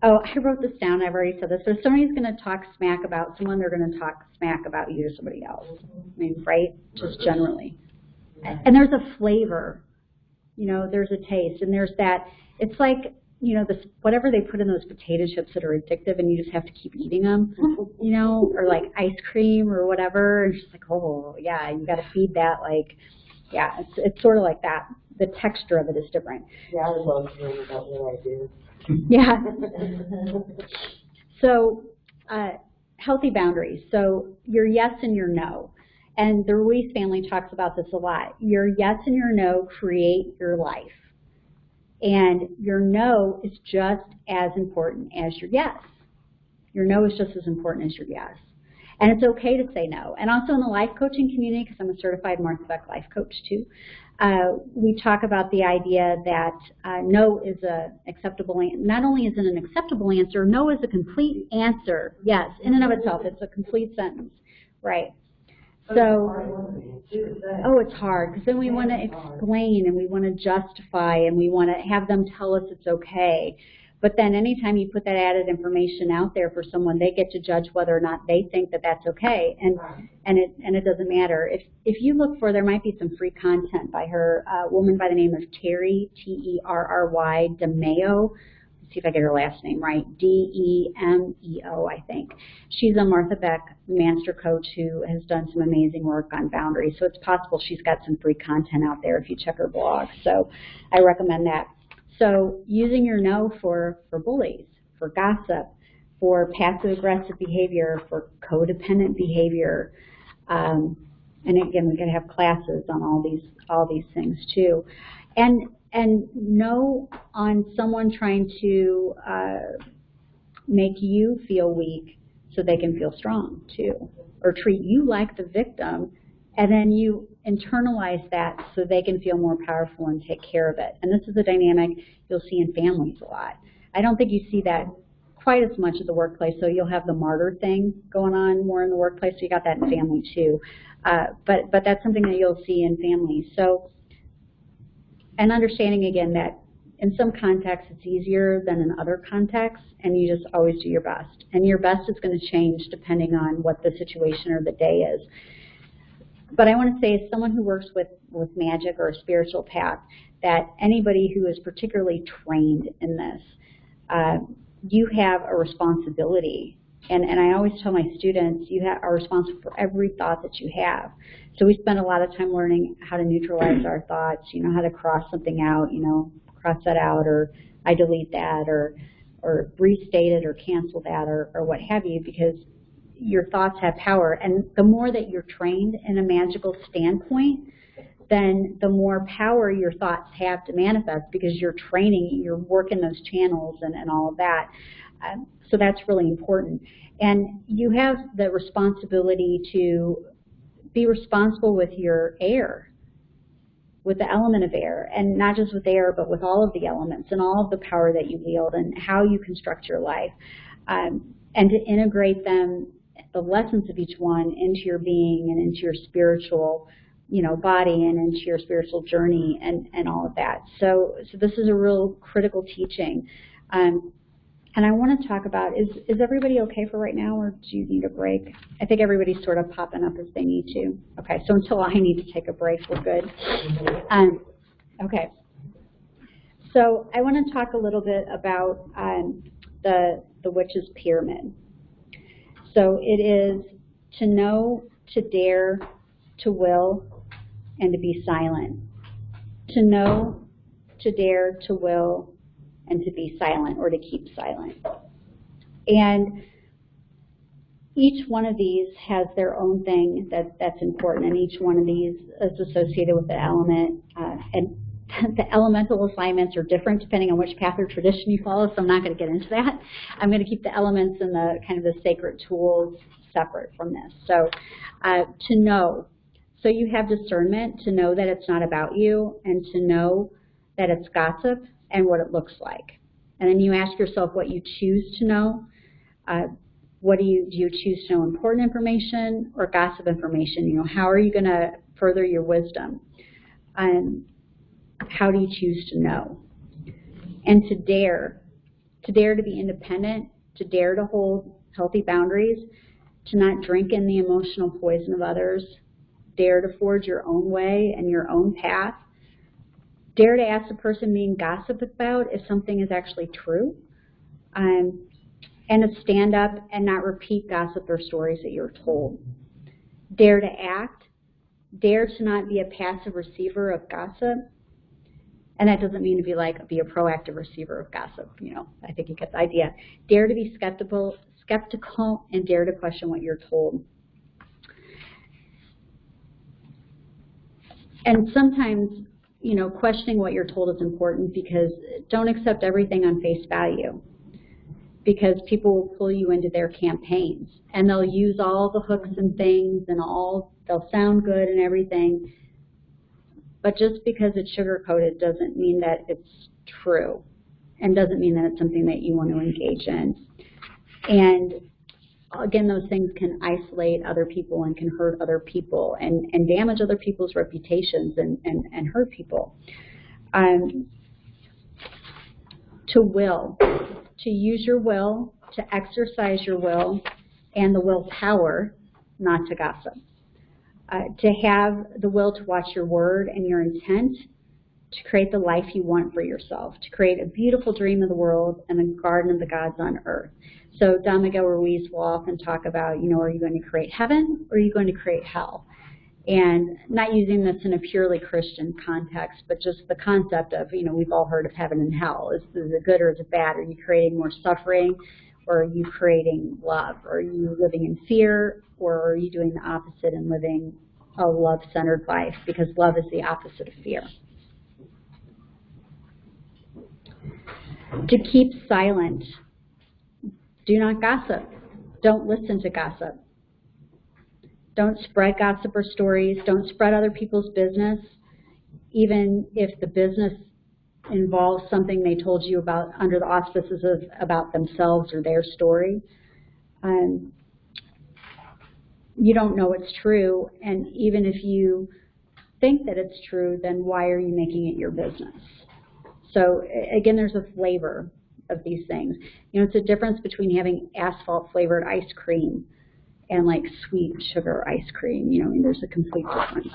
Oh, I wrote this down. I've already said this. So if somebody's going to talk smack about someone, they're going to talk smack about you to somebody else. I mean, right? Just generally. And there's a flavor. You know, there's a taste. And there's that. It's like, you know, this whatever they put in those potato chips that are addictive, and you just have to keep eating them, you know, or like ice cream or whatever. And it's just like, oh, yeah, you got to feed that. Like, yeah, it's sort of like that. The texture of it is different. Yeah, I would love to hear about what I do. Yeah. So, healthy boundaries. So your yes and your no. And the Ruiz family talks about this a lot. Your yes and your no create your life. And your no is just as important as your yes. Your no is just as important as your yes. And it's okay to say no. And also in the life coaching community, because I'm a certified Martha Beck life coach too, we talk about the idea that no is a acceptable answer. Not only is it an acceptable answer, no is a complete answer. Yes, in and of itself, it's a complete sentence. Right. So, oh, it's hard, because then we want to explain and we want to justify and we want to have them tell us it's okay. But then anytime you put that added information out there for someone, they get to judge whether or not they think that that's okay, and it doesn't matter. If you look for, there might be some free content by her, a woman by the name of Terry, Terry DeMeo. Let's see if I get her last name right, Demeo, I think. She's a Martha Beck master coach who has done some amazing work on boundaries. So it's possible she's got some free content out there if you check her blog. So I recommend that. So using your no for bullies, for gossip, for passive-aggressive behavior, for codependent behavior, and again, we could have classes on all these things too, and no on someone trying to make you feel weak so they can feel strong too, or treat you like the victim, and then you internalize that so they can feel more powerful and take care of it. And this is a dynamic you'll see in families a lot. I don't think you see that quite as much at the workplace, so you'll have the martyr thing going on more in the workplace, so you got that in family too. But that's something that you'll see in families. So, and understanding again that in some contexts it's easier than in other contexts, and you just always do your best. And your best is going to change depending on what the situation or the day is. But I want to say, as someone who works with magic or a spiritual path, that anybody who is particularly trained in this, you have a responsibility. And I always tell my students, you are responsible for every thought that you have. So we spend a lot of time learning how to neutralize our thoughts, how to cross something out, cross that out, or I delete that, or restate it, or cancel that, or what have you, because your thoughts have power. And the more that you're trained in a magical standpoint, then the more power your thoughts have to manifest, because you're training, you're working those channels and all of that. So that's really important. And you have the responsibility to be responsible with your air, with the element of air, and not just with air, but with all of the elements and all of the power that you wield and how you construct your life, and to integrate them, the lessons of each one, into your being and into your spiritual body and into your spiritual journey and all of that. So this is a real critical teaching. And I want to talk about, is everybody okay for right now, or do you need a break? I think everybody's sort of popping up as they need to. Okay, so until I need to take a break, we're good. Okay. So I want to talk a little bit about the witch's pyramid. So it is to know, to dare, to will, and to be silent. To know, to dare, to will, and to be silent, or to keep silent. And each one of these has their own thing that's important, and each one of these is associated with the element. And the elemental assignments are different depending on which path or tradition you follow, so I'm not going to get into that. I'm going to keep the elements and the kind of the sacred tools separate from this. So to know. So you have discernment to know that it's not about you, and to know that it's gossip and what it looks like. And then you ask yourself what you choose to know. Do you choose to know important information or gossip information? How are you going to further your wisdom? How do you choose to know? And to dare to be independent, to dare to hold healthy boundaries, to not drink in the emotional poison of others, dare to forge your own way and your own path, dare to ask the person being gossiped about if something is actually true, and to stand up and not repeat gossip or stories that you're told. Dare to act, dare to not be a passive receiver of gossip. And that doesn't mean to be a proactive receiver of gossip. I think you get the idea. Dare to be skeptical, and dare to question what you're told. And sometimes, questioning what you're told is important, because don't accept everything on face value, because people will pull you into their campaigns, and they'll use all the hooks and things, and they'll sound good and everything. But just because it's sugar-coated doesn't mean that it's true, and doesn't mean that it's something that you want to engage in. And again, those things can isolate other people and can hurt other people and damage other people's reputations and hurt people. To will, to use your will, to exercise your will, and the willpower not to gossip. To have the will to watch your word and your intent to create the life you want for yourself, to create a beautiful dream of the world and the garden of the gods on earth. So Don Miguel Ruiz will often talk about, are you going to create heaven or are you going to create hell? And not using this in a purely Christian context, but just the concept of, we've all heard of heaven and hell. Is it good or is it bad? Are you creating more suffering, or are you creating love? Are you living in fear, or are you doing the opposite and living a love-centered life? Because love is the opposite of fear. To keep silent. Do not gossip. Don't listen to gossip. Don't spread gossip or stories. Don't spread other people's business, even if the business involves something they told you about under the auspices of about themselves or their story. You don't know it's true, and even if you think that it's true, then why are you making it your business? So again, there's a flavor of these things. You know, it's a difference between having asphalt flavored ice cream and like sweet sugar ice cream. You know, I mean, there's a complete difference.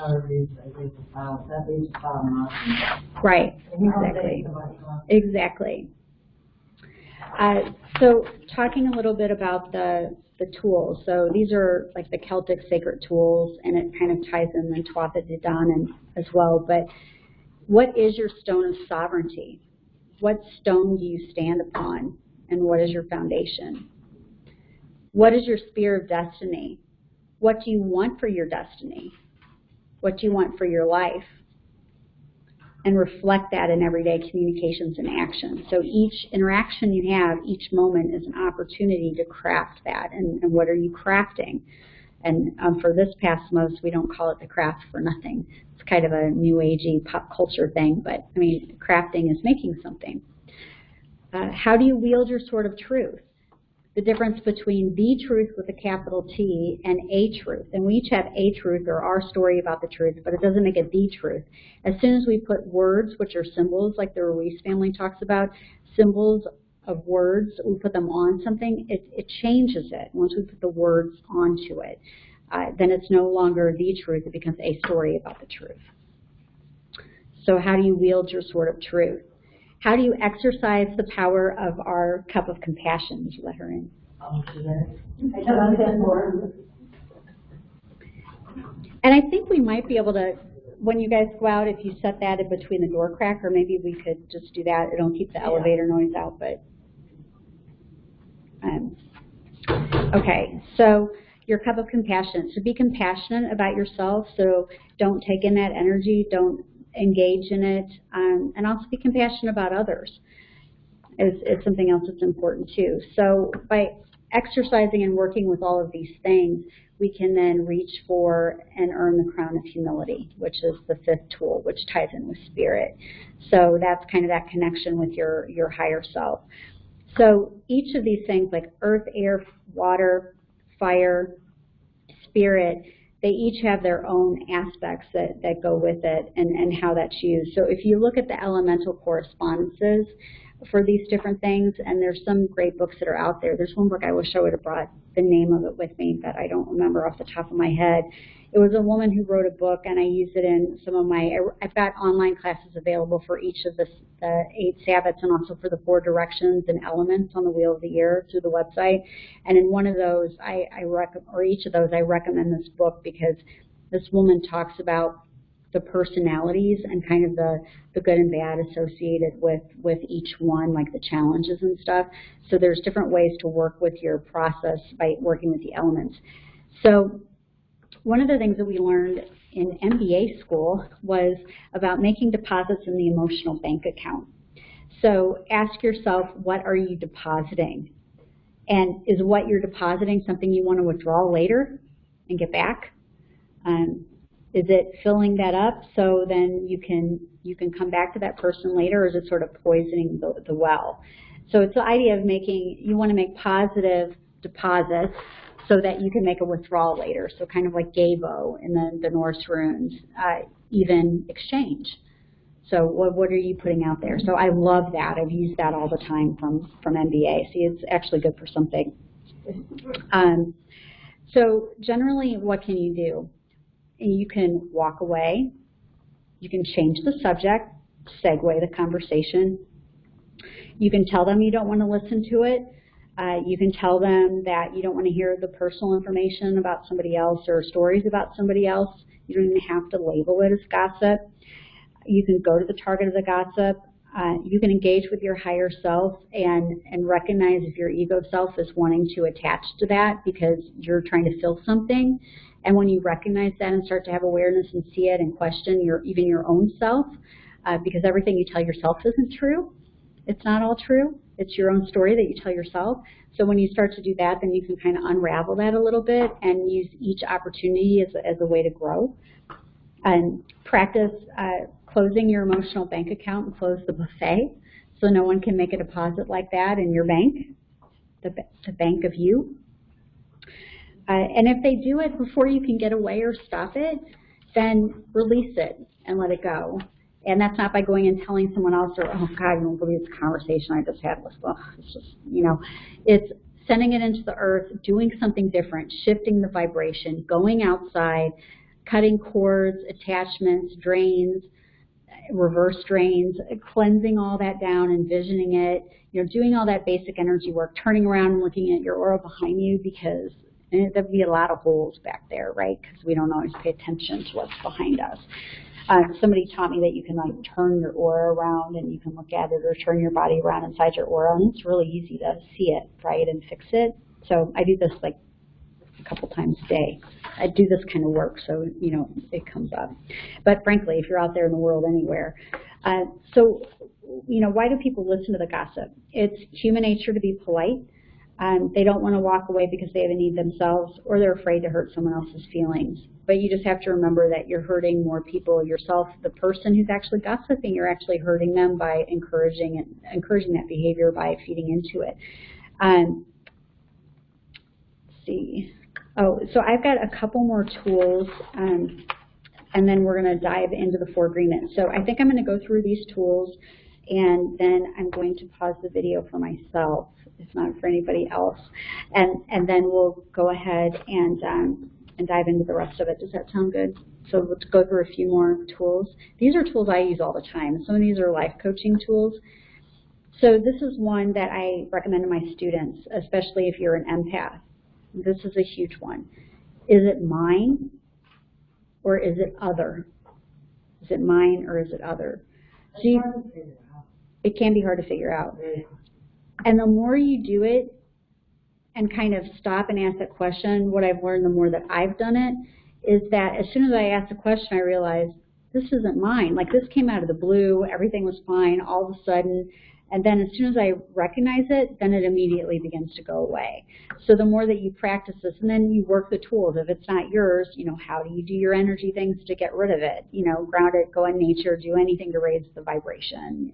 Right, exactly. Exactly. So talking a little bit about the tools. So these are like the Celtic sacred tools, and it kind of ties in the Tuatha De Danann as well. But what is your stone of sovereignty? What stone do you stand upon, and what is your foundation? What is your spear of destiny? What do you want for your destiny? What do you want for your life? And reflect that in everyday communications and action. So each interaction you have, each moment is an opportunity to craft that. And what are you crafting? And for this past month, we don't call it the craft for nothing. It's kind of a new agey pop culture thing, but I mean, crafting is making something. How do you wield your sword of truth? The difference between the truth with a capital T and a truth. And we each have a truth or our story about the truth, but it doesn't make it the truth. As soon as we put words, which are symbols, like the Ruiz family talks about, symbols of words, we put them on something, it changes it. Once we put the words onto it, then it's no longer the truth, it becomes a story about the truth. So how do you wield your sword of truth? How do you exercise the power of our cup of compassion? Did you let her in? And I think we might be able to, when you guys go out, if you set that in between the door crack, or maybe we could just do that. It'll keep the elevator noise out, but okay. So your cup of compassion. So be compassionate about yourself. So don't take in that energy. Don't engage in it, and also be compassionate about others is something else that's important too. So by exercising and working with all of these things, we can then reach for and earn the crown of humility, which is the fifth tool, which ties in with spirit. So that's kind of that connection with your higher self. So each of these things, like earth, air, water, fire, spirit, they each have their own aspects that go with it and how that's used. So if you look at the elemental correspondences for these different things, and there's some great books that are out there. There's one book I wish I would have brought the name of it with me, but I don't remember off the top of my head. It was a woman who wrote a book, and I used it in some of my, I've got online classes available for each of the 8 Sabbats and also for the 4 directions and elements on the Wheel of the Year through the website. And in one of those, each of those, I recommend this book because this woman talks about the personalities and kind of the good and bad associated with each one, like the challenges and stuff. So there's different ways to work with your process by working with the elements. So one of the things that we learned in MBA school was about making deposits in the emotional bank account. So ask yourself, what are you depositing? And is what you're depositing something you want to withdraw later and get back? Is it filling that up so then you can come back to that person later, or is it sort of poisoning the well? So it's the idea of you want to make positive deposits so that you can make a withdrawal later. So kind of like Gavo in the Norse runes, even exchange. So what are you putting out there? So I love that. I've used that all the time from MBA. See, it's actually good for something. So generally, what can you do? You can walk away. You can change the subject, segue the conversation. You can tell them you don't want to listen to it. You can tell them that you don't want to hear the personal information about somebody else or stories about somebody else. You don't even have to label it as gossip. You can go to the target of the gossip. You can engage with your higher self and recognize if your ego self is wanting to attach to that because you're trying to fill something. And when you recognize that and start to have awareness and see it and question your own self, because everything you tell yourself isn't true. It's not all true. It's your own story that you tell yourself. So when you start to do that, then you can kind of unravel that a little bit and use each opportunity as a way to grow. And practice closing your emotional bank account and close the buffet, so no one can make a deposit like that in your bank, the bank of you. And if they do it before you can get away or stop it, then release it and let it go. And that's not by going and telling someone else, or, oh God, I won't believe this conversation I just had with, oh, it's just, it's sending it into the earth, doing something different, shifting the vibration, going outside, cutting cords, attachments, drains, reverse drains, cleansing all that down, envisioning it, doing all that basic energy work, turning around and looking at your aura behind you, because there'd be a lot of holes back there, right? Because we don't always pay attention to what's behind us. Somebody taught me that you can like turn your aura around and you can look at it, or turn your body around inside your aura, and it's really easy to see it, right, and fix it. So I do this like a couple times a day. I do this kind of work, so it comes up. But frankly, if you're out there in the world anywhere, why do people listen to the gossip? It's human nature to be polite. They don't want to walk away because they have a need themselves, or they're afraid to hurt someone else's feelings. But you just have to remember that you're hurting more people yourself. The person who's actually gossiping, you're actually hurting them by encouraging that behavior, by feeding into it. Let's see. Oh, so I've got a couple more tools, and then we're going to dive into the 4 agreements. So I think I'm going to go through these tools, and then I'm going to pause the video for myself, if not for anybody else, and then we'll go ahead and dive into the rest of it. Does that sound good? So let's go through a few more tools. These are tools I use all the time. Some of these are life coaching tools. So this is one that I recommend to my students, especially if you're an empath. This is a huge one. Is it mine, or is it other? Is it mine, or is it other? So it can be hard to figure out. And the more you do it and kind of stop and ask that question, what I've learned the more that I've done it, is that as soon as I ask the question, I realize this isn't mine. Like, this came out of the blue, everything was fine all of a sudden. And then as soon as I recognize it, then it immediately begins to go away. So the more that you practice this, and then you work the tools. If it's not yours, how do you do your energy things to get rid of it? Ground it, go in nature, do anything to raise the vibration.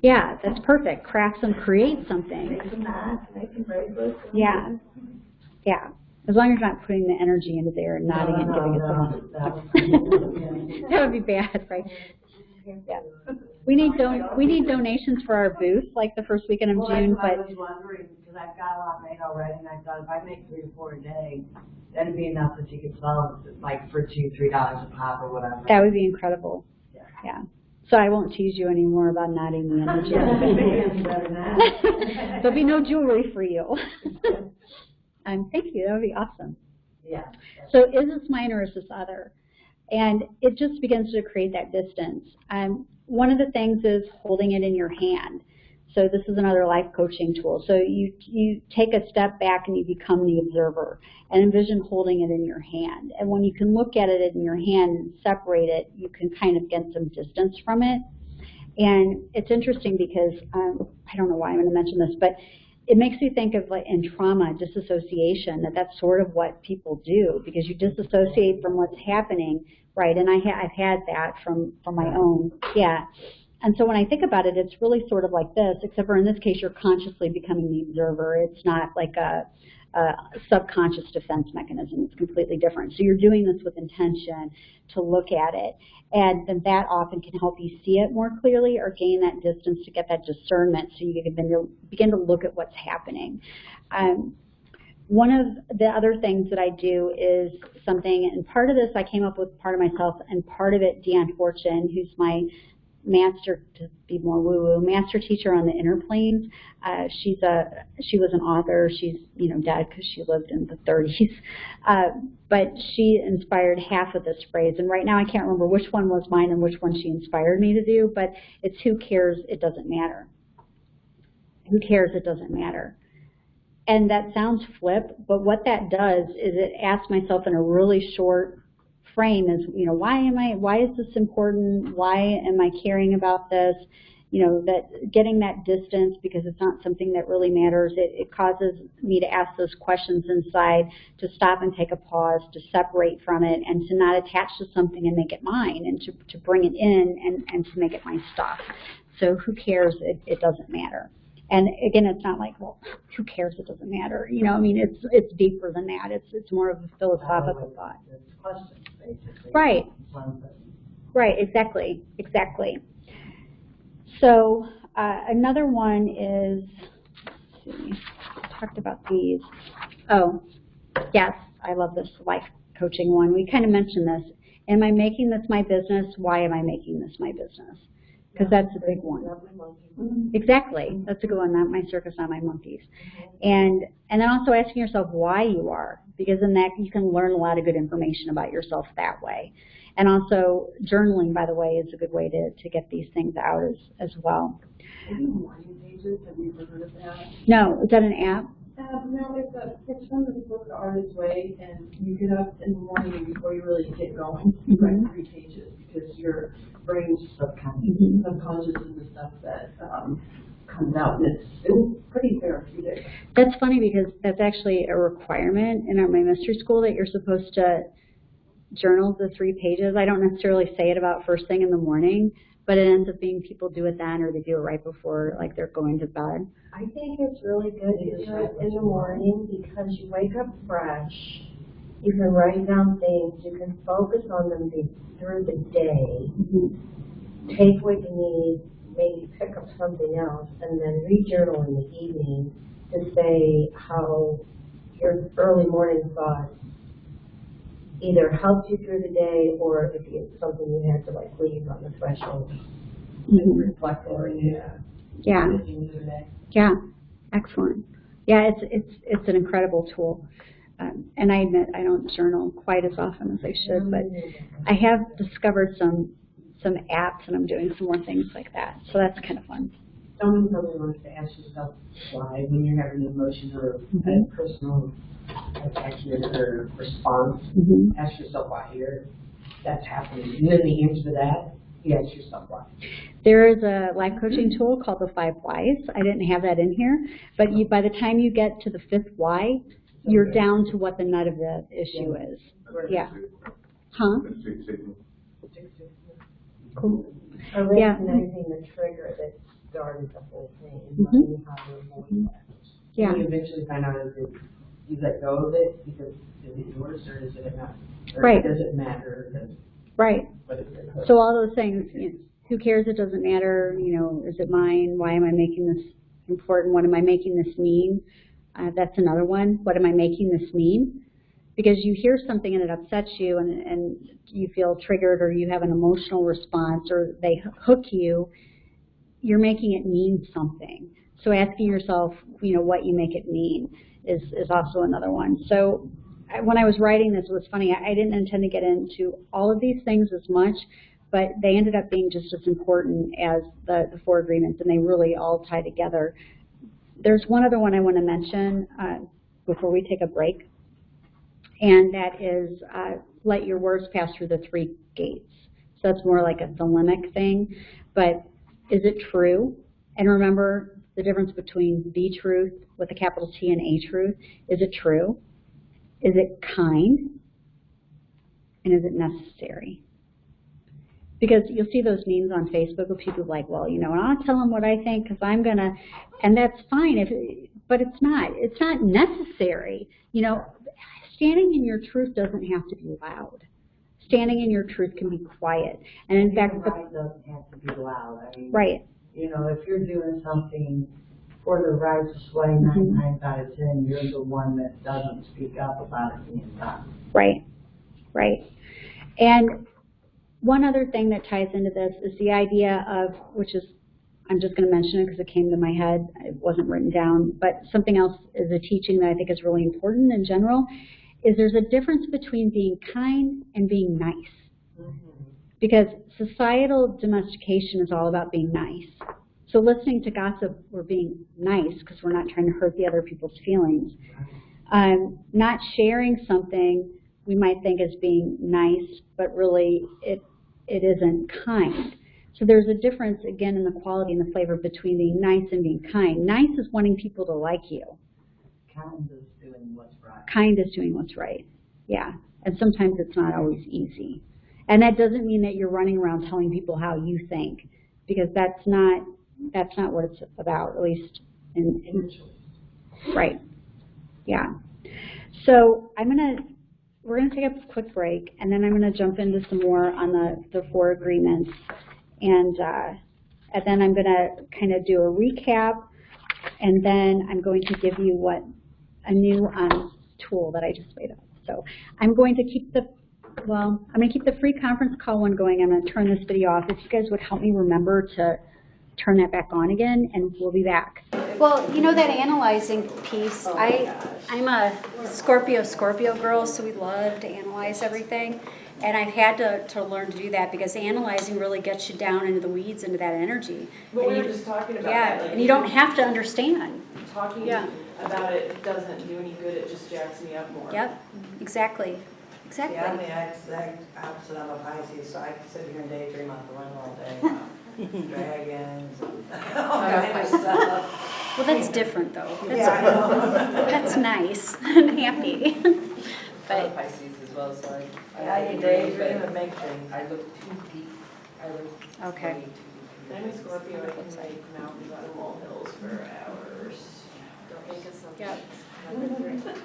Yeah, that's perfect. Craft some, create something. Yeah, yeah. As long as you're not putting the energy into there and nodding and giving it to that would be bad, right? Yeah. We need donations for our booth, like the first weekend of June. But I was wondering, because I've got a lot made already, and I thought if I make 3 or 4 a day, that'd be enough that you could sell like for $2, $3 a pop or whatever. That would be incredible. Yeah. So I won't tease you anymore about nodding the energy. There'll be no jewelry for you. Thank you. That would be awesome. Yeah. So is this mine, or is this other? And it just begins to create that distance. One of the things is holding it in your hand. So this is another life coaching tool. So you take a step back and you become the observer, and envision holding it in your hand. And when you can look at it in your hand and separate it, you can kind of get some distance from it. And it's interesting because, I don't know why I'm going to mention this, but it makes me think of, like, in trauma, disassociation, that's sort of what people do, because you disassociate from what's happening, right? And I've had that from my own, yeah. And so when I think about it, it's really sort of like this, except for in this case, you're consciously becoming the observer. It's not like a subconscious defense mechanism. It's completely different. So you're doing this with intention to look at it. And then that often can help you see it more clearly, or gain that distance to get that discernment, so you can begin to look at what's happening. One of the other things that I do is something, and part of this I came up with part of myself, and part of it Deanne Fortune, who's my master, to be more woo-woo, master teacher on the inner planes. She was an author. She's dead because she lived in the 30s. But she inspired half of this phrase, and right now I can't remember which one was mine and which one she inspired me to do, but it's who cares, it doesn't matter. Who cares, it doesn't matter. And that sounds flip, but what that does is it asks myself in a really short frame is, why is this important? Why am I caring about this? you know, that getting that distance because it's not something that really matters. It causes me to ask those questions inside, to stop and take a pause, to separate from it, and to not attach to something and make it mine, and to bring it in and to make it my stuff. So who cares? It doesn't matter. And again, it's not like, well, who cares? It doesn't matter. You know, I mean, it's deeper than that. It's more of a philosophical thought. It's questions, basically. Right. Right. Exactly. Exactly. So another one is, let's see, I talked about these. Oh, yes, I love this life coaching one. We kind of mentioned this. Am I making this my business? Why am I making this my business? Because that's a big one. Exactly. That's a good one. Not my circus, not my monkeys. And then also asking yourself why you are, because in that you can learn a lot of good information about yourself that way. And also journaling, by the way, is a good way to get these things out as well. Morning pages, have you ever heard of that? No, is that an app? No, it's from the book The Artist's Way, and you get up in the morning before you really get going, you write 3 pages, because your brain's subconscious is the stuff that comes out, and it's pretty therapeutic. That's funny because that's actually a requirement in my mystery school that you're supposed to journal the 3 pages. I don't necessarily say it about first thing in the morning, but it ends up being people do it then, or they do it right before, like, they're going to bed. I think it's really good to do it in the morning because you wake up fresh. You can write down things. You can focus on them through the day. Take what you need, maybe pick up something else, and then re-journal in the evening to say how your early morning thoughts either helped you through the day, or if it's something you had to like leave on the threshold and reflect on. Yeah. Yeah. Excellent. Yeah, it's an incredible tool. And I admit I don't journal quite as often as I should, but I have discovered some apps, and I'm doing some more things like that. So that's kind of fun. Someone probably wants to ask yourself why, when you're having an emotion or a personal attachment or response, ask yourself why that's happening. And then the answer to that, you ask yourself why. There is a life coaching tool called the 5 Whys. I didn't have that in here, but by the time you get to the 5th why, you're down to what the nut of the issue is. Yeah. Huh? Cool. Or recognizing the trigger that started the whole thing and learning how to avoid that. Yeah. You eventually find out if you let go of it because is it yours or is it not? Or Right. does it matter? Right. So all those things, you know, who cares? It doesn't matter. You know, is it mine? Why am I making this important? What am I making this mean? That's another one. What am I making this mean? Because you hear something and it upsets you, and you feel triggered, or you have an emotional response, or they hook you. You're making it mean something. So asking yourself, you know, what you make it mean is also another one. So when I was writing this, it was funny. I didn't intend to get into all of these things as much, but they ended up being just as important as the 4 agreements, and they really all tie together. There's one other one I want to mention before we take a break, and that is let your words pass through the 3 gates. So that's more like a thelemic thing, but is it true? And remember the difference between the truth with a capital T and a truth. Is it true? Is it kind? And is it necessary? Because you'll see those memes on Facebook of people like, well, you know, and I'll tell them what I think because I'm going to, and that's fine, but it's not necessary. You know, standing in your truth doesn't have to be loud. Standing in your truth can be quiet. And in fact, Right doesn't have to be loud. I mean, right. You know, if you're doing something for the righteous way, 9 times out of 10, you're the one that doesn't speak up about it being done. Right, right. And one other thing that ties into this is the idea of, which is, I'm just going to mention it because it came to my head, it wasn't written down, but something else is a teaching that I think is really important in general, is there's a difference between being kind and being nice. Because societal domestication is all about being nice. So listening to gossip, we're being nice because we're not trying to hurt the other people's feelings. Not sharing something we might think is being nice, but really it isn't kind. So there's a difference, again, in the quality and the flavor between being nice and being kind. Nice is wanting people to like you. Kind is doing what's right. Kind is doing what's right. Yeah. And sometimes it's not always easy. And that doesn't mean that you're running around telling people how you think, because that's not what it's about, at least in right. Yeah. So we're gonna take a quick break, and then I'm gonna jump into some more on the 4 agreements, and then I'm gonna kind of do a recap, and then I'm going to give you a new tool that I just made up. So I'm going to keep the free conference call one going. I'm going to turn this video off. If you guys would help me remember to turn that back on again, and we'll be back. Well, you know that analyzing piece, I'm a Scorpio girl, so we love to analyze everything. And I've had to learn to do that, because analyzing really gets you down into the weeds, into that energy. But And we you- were just talking about Yeah, that. Like, and you don't have to understand. Talking Yeah. about it doesn't do any good, it just jacks me up more. Yep, exactly. See, I'm Exactly. the exact opposite of a Pisces, so I can sit here and daydream out the window all day. Dragons, and all kind of stuff. Well, that's different, though. Yeah, I know. That's nice and happy. I love But, Pisces as well, so I Yeah, you daydream and make dreams. I look too deep. I look Okay. way too deep. I'm a Scorpio, I can make mountains out of molehills for hours. Don't make assumptions. Yep.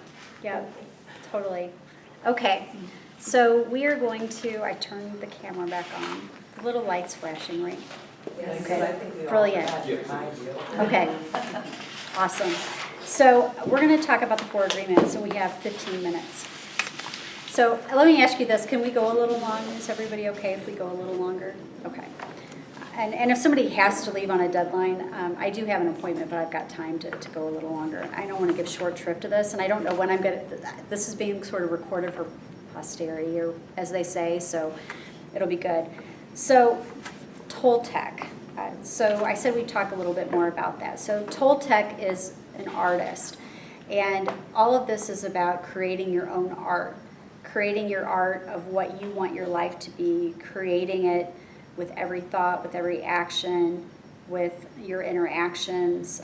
Yeah, totally. Okay, so we are going to, I turned the camera back on. The little light's flashing, right? Yes, Okay. I think we all Brilliant. have to remind you. Okay, awesome. So we're going to talk about the 4 agreements, and we have 15 minutes. So let me ask you this, can we go a little long? Is everybody okay if we go a little longer? Okay. And if somebody has to leave on a deadline, I do have an appointment, but I've got time to go a little longer. I don't want to give short shrift to this, and I don't know when I'm going to, this is being sort of recorded for posterity, or as they say, so it'll be good. So Toltec. So I said we'd talk a little bit more about that. So Toltec is an artist, and all of this is about creating your own art, creating your art of what you want your life to be, creating it with every thought, with every action, with your interactions.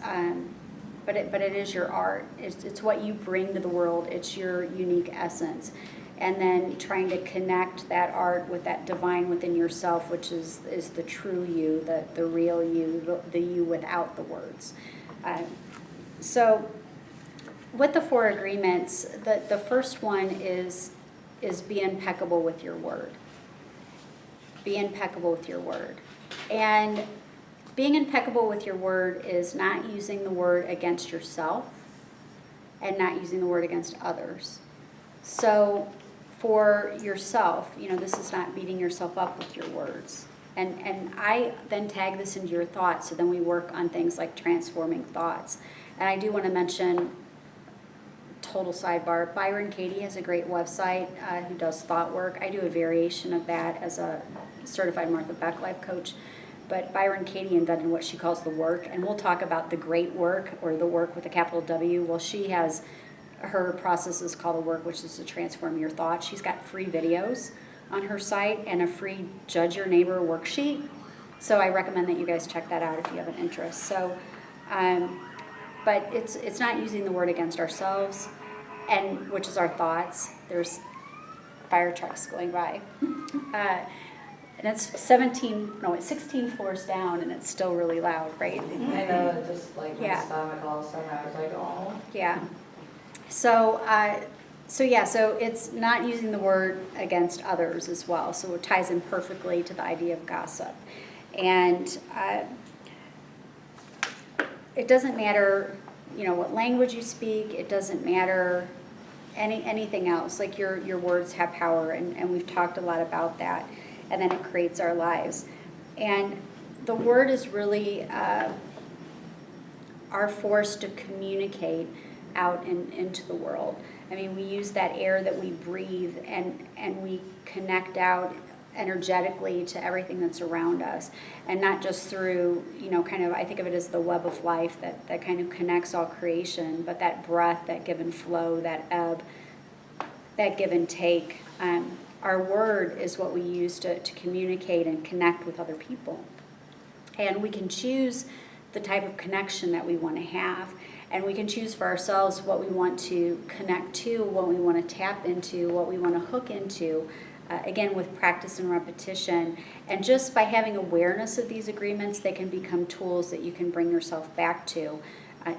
But it is your art. It's what you bring to the world. It's your unique essence. And then trying to connect that art with that divine within yourself, which is the true you, the real you, the you without the words. So with the 4 agreements, the first one is be impeccable with your word. Be impeccable with your word. And being impeccable with your word is not using the word against yourself and not using the word against others. So for yourself, this is not beating yourself up with your words. And I then tag this into your thoughts, so then we work on things like transforming thoughts. And I do want to mention, total sidebar, Byron Katie has a great website who does thought work. I do a variation of that as a certified Martha Beck life coach. But Byron Katie invented what she calls the work, and we'll talk about the great work, or the work with a capital W. Well, she has, her process is called the work, which is to transform your thoughts. She's got free videos on her site and a free Judge Your Neighbor worksheet. So I recommend that you guys check that out if you have an interest. So, but it's not using the word against ourselves, and which is our thoughts. There's fire trucks going by. And it's 16 floors down, and it's still really loud, right? I know, it just like my Yeah. stomach all of a sudden, I was like, oh. Yeah. So it's not using the word against others as well. So it ties in perfectly to the idea of gossip. And it doesn't matter, what language you speak. It doesn't matter anything else. Like your words have power, and we've talked a lot about that. And then it creates our lives. And the word is really our force to communicate out into the world. I mean, we use that air that we breathe, and we connect out energetically to everything that's around us, and not just through, I think of it as the web of life that kind of connects all creation, but that breath, that give and flow, that ebb, that give and take. our word is what we use to communicate and connect with other people. And we can choose the type of connection that we want to have. And we can choose for ourselves what we want to connect to, what we want to tap into, what we want to hook into, again, with practice and repetition. And just by having awareness of these agreements, they can become tools that you can bring yourself back to,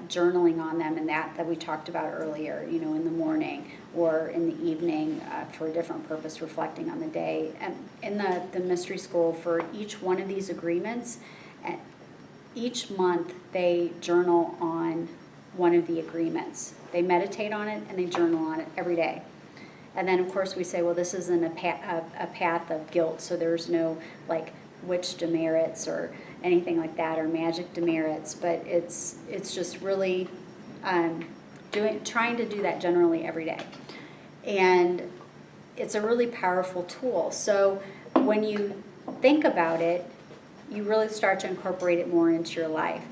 journaling on them, and that we talked about earlier, in the morning or in the evening for a different purpose, reflecting on the day. And in the mystery school, for each one of these agreements, each month they journal on one of the agreements. They meditate on it and they journal on it every day. And then, of course, we say, well, this isn't a path of guilt, so there's no, like, witch demerits or anything like that, or magic demerits, but it's just really trying to do that generally every day. And it's a really powerful tool. So when you think about it, you really start to incorporate it more into your life.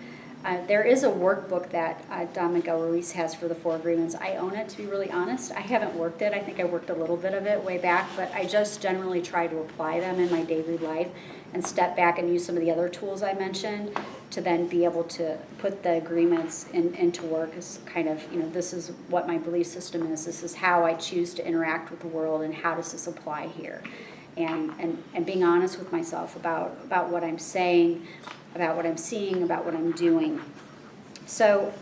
There is a workbook that Don Miguel Ruiz has for the 4 agreements. I own it, to be really honest. I haven't worked it. I think I worked a little bit of it way back, but I just generally try to apply them in my daily life and step back and use some of the other tools I mentioned to then be able to put the agreements into work as kind of, this is what my belief system is. This is how I choose to interact with the world, and how does this apply here? And being honest with myself about what I'm saying, about what I'm seeing, about what I'm doing. So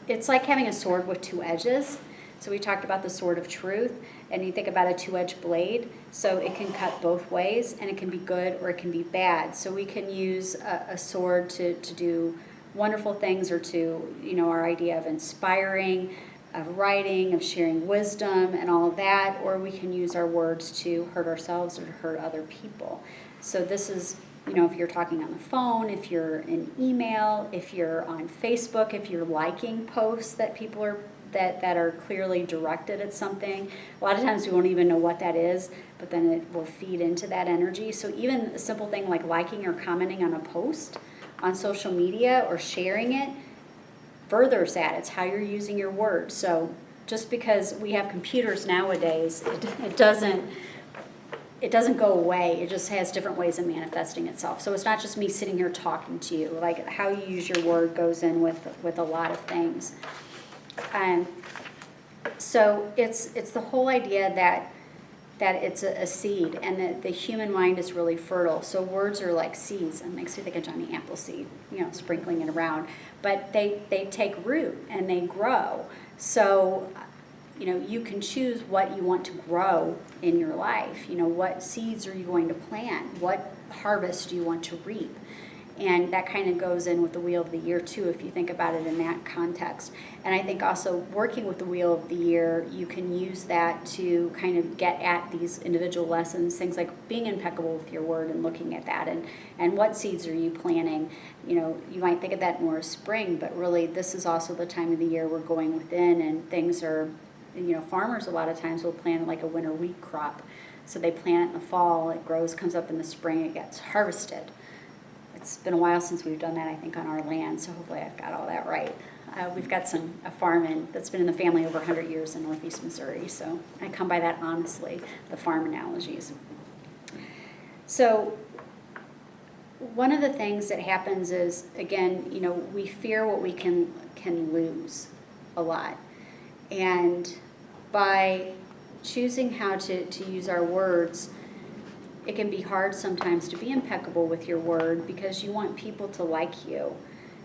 it's like having a sword with 2 edges. So we talked about the sword of truth, and you think about a 2-edged blade. So it can cut both ways, and it can be good or it can be bad. So we can use a sword to do wonderful things, or to, our idea of inspiring, of writing, of sharing wisdom and all of that, or we can use our words to hurt ourselves or to hurt other people. So this is, if you're talking on the phone, if you're in email, if you're on Facebook, if you're liking posts that people are that are clearly directed at something. A lot of times we won't even know what that is, but then it will feed into that energy. So even a simple thing like liking or commenting on a post on social media or sharing it furthers that. It's how you're using your words. So just because we have computers nowadays, it doesn't go away. It just has different ways of manifesting itself. So it's not just me sitting here talking to you. Like, how you use your word goes in with a lot of things. So it's the whole idea that it's a seed, and that the human mind is really fertile. So words are like seeds. It makes me think of Johnny Appleseed, sprinkling it around. But they take root and they grow. So you can choose what you want to grow in your life. What seeds are you going to plant? What harvest do you want to reap? And that kind of goes in with the Wheel of the Year too, if you think about it in that context. And I think also working with the Wheel of the Year, you can use that to kind of get at these individual lessons, things like being impeccable with your word and looking at that, and what seeds are you planting. You might think of that more as spring, but really this is also the time of the year we're going within, and things are, farmers a lot of times will plant like a winter wheat crop. So they plant it in the fall, it grows, comes up in the spring, it gets harvested. It's been a while since we've done that, I think, on our land, so hopefully I've got all that right. We've got a farm that's been in the family over 100 years in northeast Missouri, so I come by that honestly, the farm analogies. So one of the things that happens is, again, we fear what we can lose a lot. And by choosing how to use our words, it can be hard sometimes to be impeccable with your word, because you want people to like you.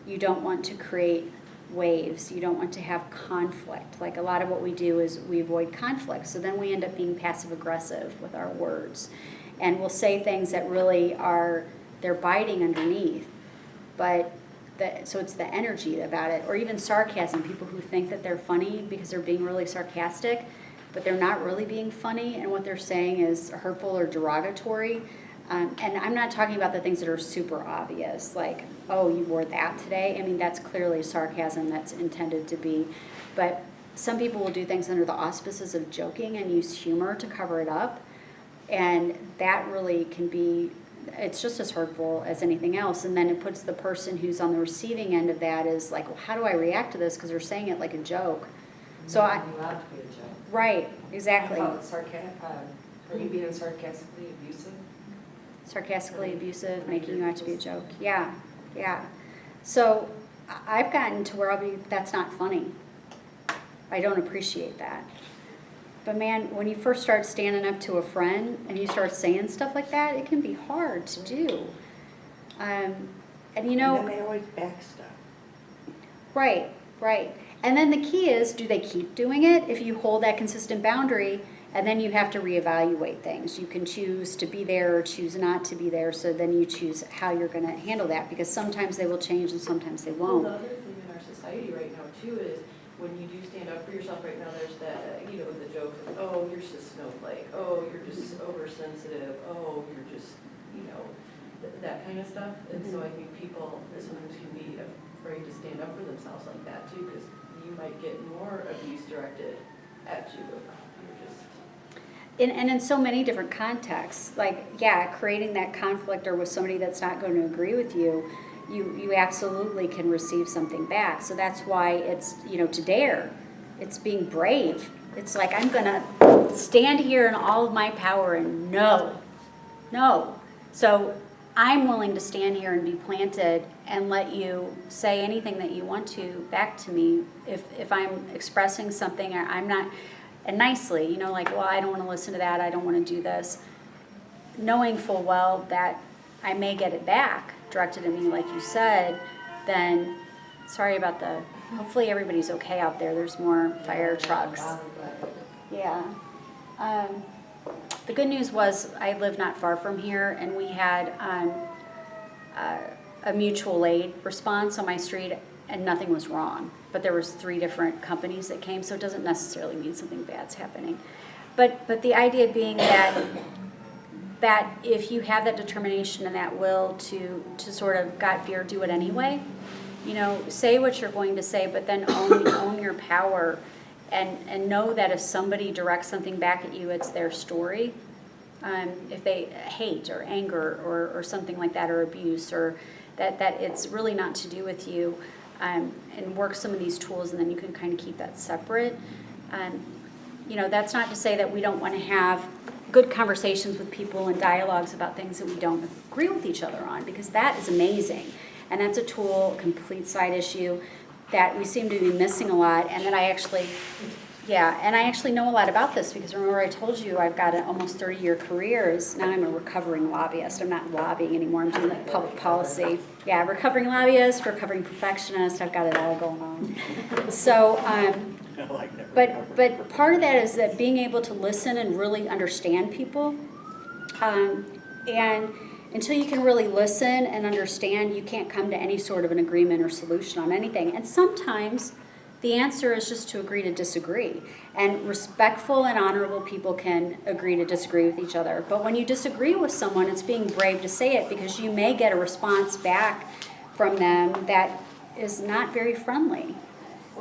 You don't want to create waves. You don't want to have conflict. Like, a lot of what we do is we avoid conflict. So then we end up being passive aggressive with our words. And we'll say things that really they're biting underneath. But so it's the energy about it. Or even sarcasm. People who think that they're funny because they're being really sarcastic, but they're not really being funny, and what they're saying is hurtful or derogatory. And I'm not talking about the things that are super obvious, like, oh, you wore that today. I mean, that's clearly sarcasm that's intended to be. But some people will do things under the auspices of joking and use humor to cover it up. And that really can be, it's just as hurtful as anything else. And then it puts the person who's on the receiving end of that is like, well, how do I react to this? Because they're saying it like a joke. So You're allowed to be a joke. Right, exactly. I call it Are you being sarcastically abusive? Sarcastically abusive, making you out to be a joke. Yeah, yeah. So I've gotten to where I'll be, that's not funny. I don't appreciate that. But man, when you first start standing up to a friend and you start saying stuff like that, it can be hard to do. And you know, And then they always back stuff. right, right. And then the key is, do they keep doing it? If you hold that consistent boundary, and then you have to reevaluate things. You can choose to be there or choose not to be there, so then you choose how you're going to handle that, because sometimes they will change and sometimes they Well, won't. the other thing in our society right now too is when you do stand up for yourself right now, there's that, the jokes of, oh, you're just a snowflake, oh, you're just oversensitive, oh, you're just, that kind of stuff. And so I think people sometimes can be afraid to stand up for themselves like that too, because you might get more abuse directed at you. You're just. And in so many different contexts, like, yeah, creating that conflict or with somebody that's not going to agree with you, you absolutely can receive something back. So that's why it's, to dare. It's being brave. It's like, I'm going to stand here in all of my power and no. So I'm willing to stand here and be planted and let you say anything that you want to back to me. If I'm expressing something, or I'm not, and nicely, like, well, I don't want to listen to that, I don't want to do this. Knowing full well that I may get it back directed at me, like you said, then sorry about hopefully everybody's okay out there. There's more fire trucks. Yeah. The good news was I live not far from here, and we had a mutual aid response on my street, and nothing was wrong. But there was 3 different companies that came, so it doesn't necessarily mean something bad's happening. But the idea being that if you have that determination and that will to sort of God fear, do it anyway. Say what you're going to say, but then own your power. And know that if somebody directs something back at you, it's their story. If they hate or anger or something like that, or abuse, or that it's really not to do with you, and work some of these tools, and then you can kind of keep that separate. That's not to say that we don't want to have good conversations with people and dialogues about things that we don't agree with each other on, because that is amazing. And that's a tool, a complete side issue, that we seem to be missing a lot, and that I actually know a lot about this, because remember I told you I've got an almost 30-year career. Now I'm a recovering lobbyist. I'm not lobbying anymore. I'm doing public policy. Yeah, recovering lobbyist, recovering perfectionist. I've got it all going on. So, but part of that is that being able to listen and really understand people, and until you can really listen and understand, you can't come to any sort of an agreement or solution on anything. And sometimes the answer is just to agree to disagree. And respectful and honorable people can agree to disagree with each other. But when you disagree with someone, it's being brave to say it, because you may get a response back from them that is not very friendly.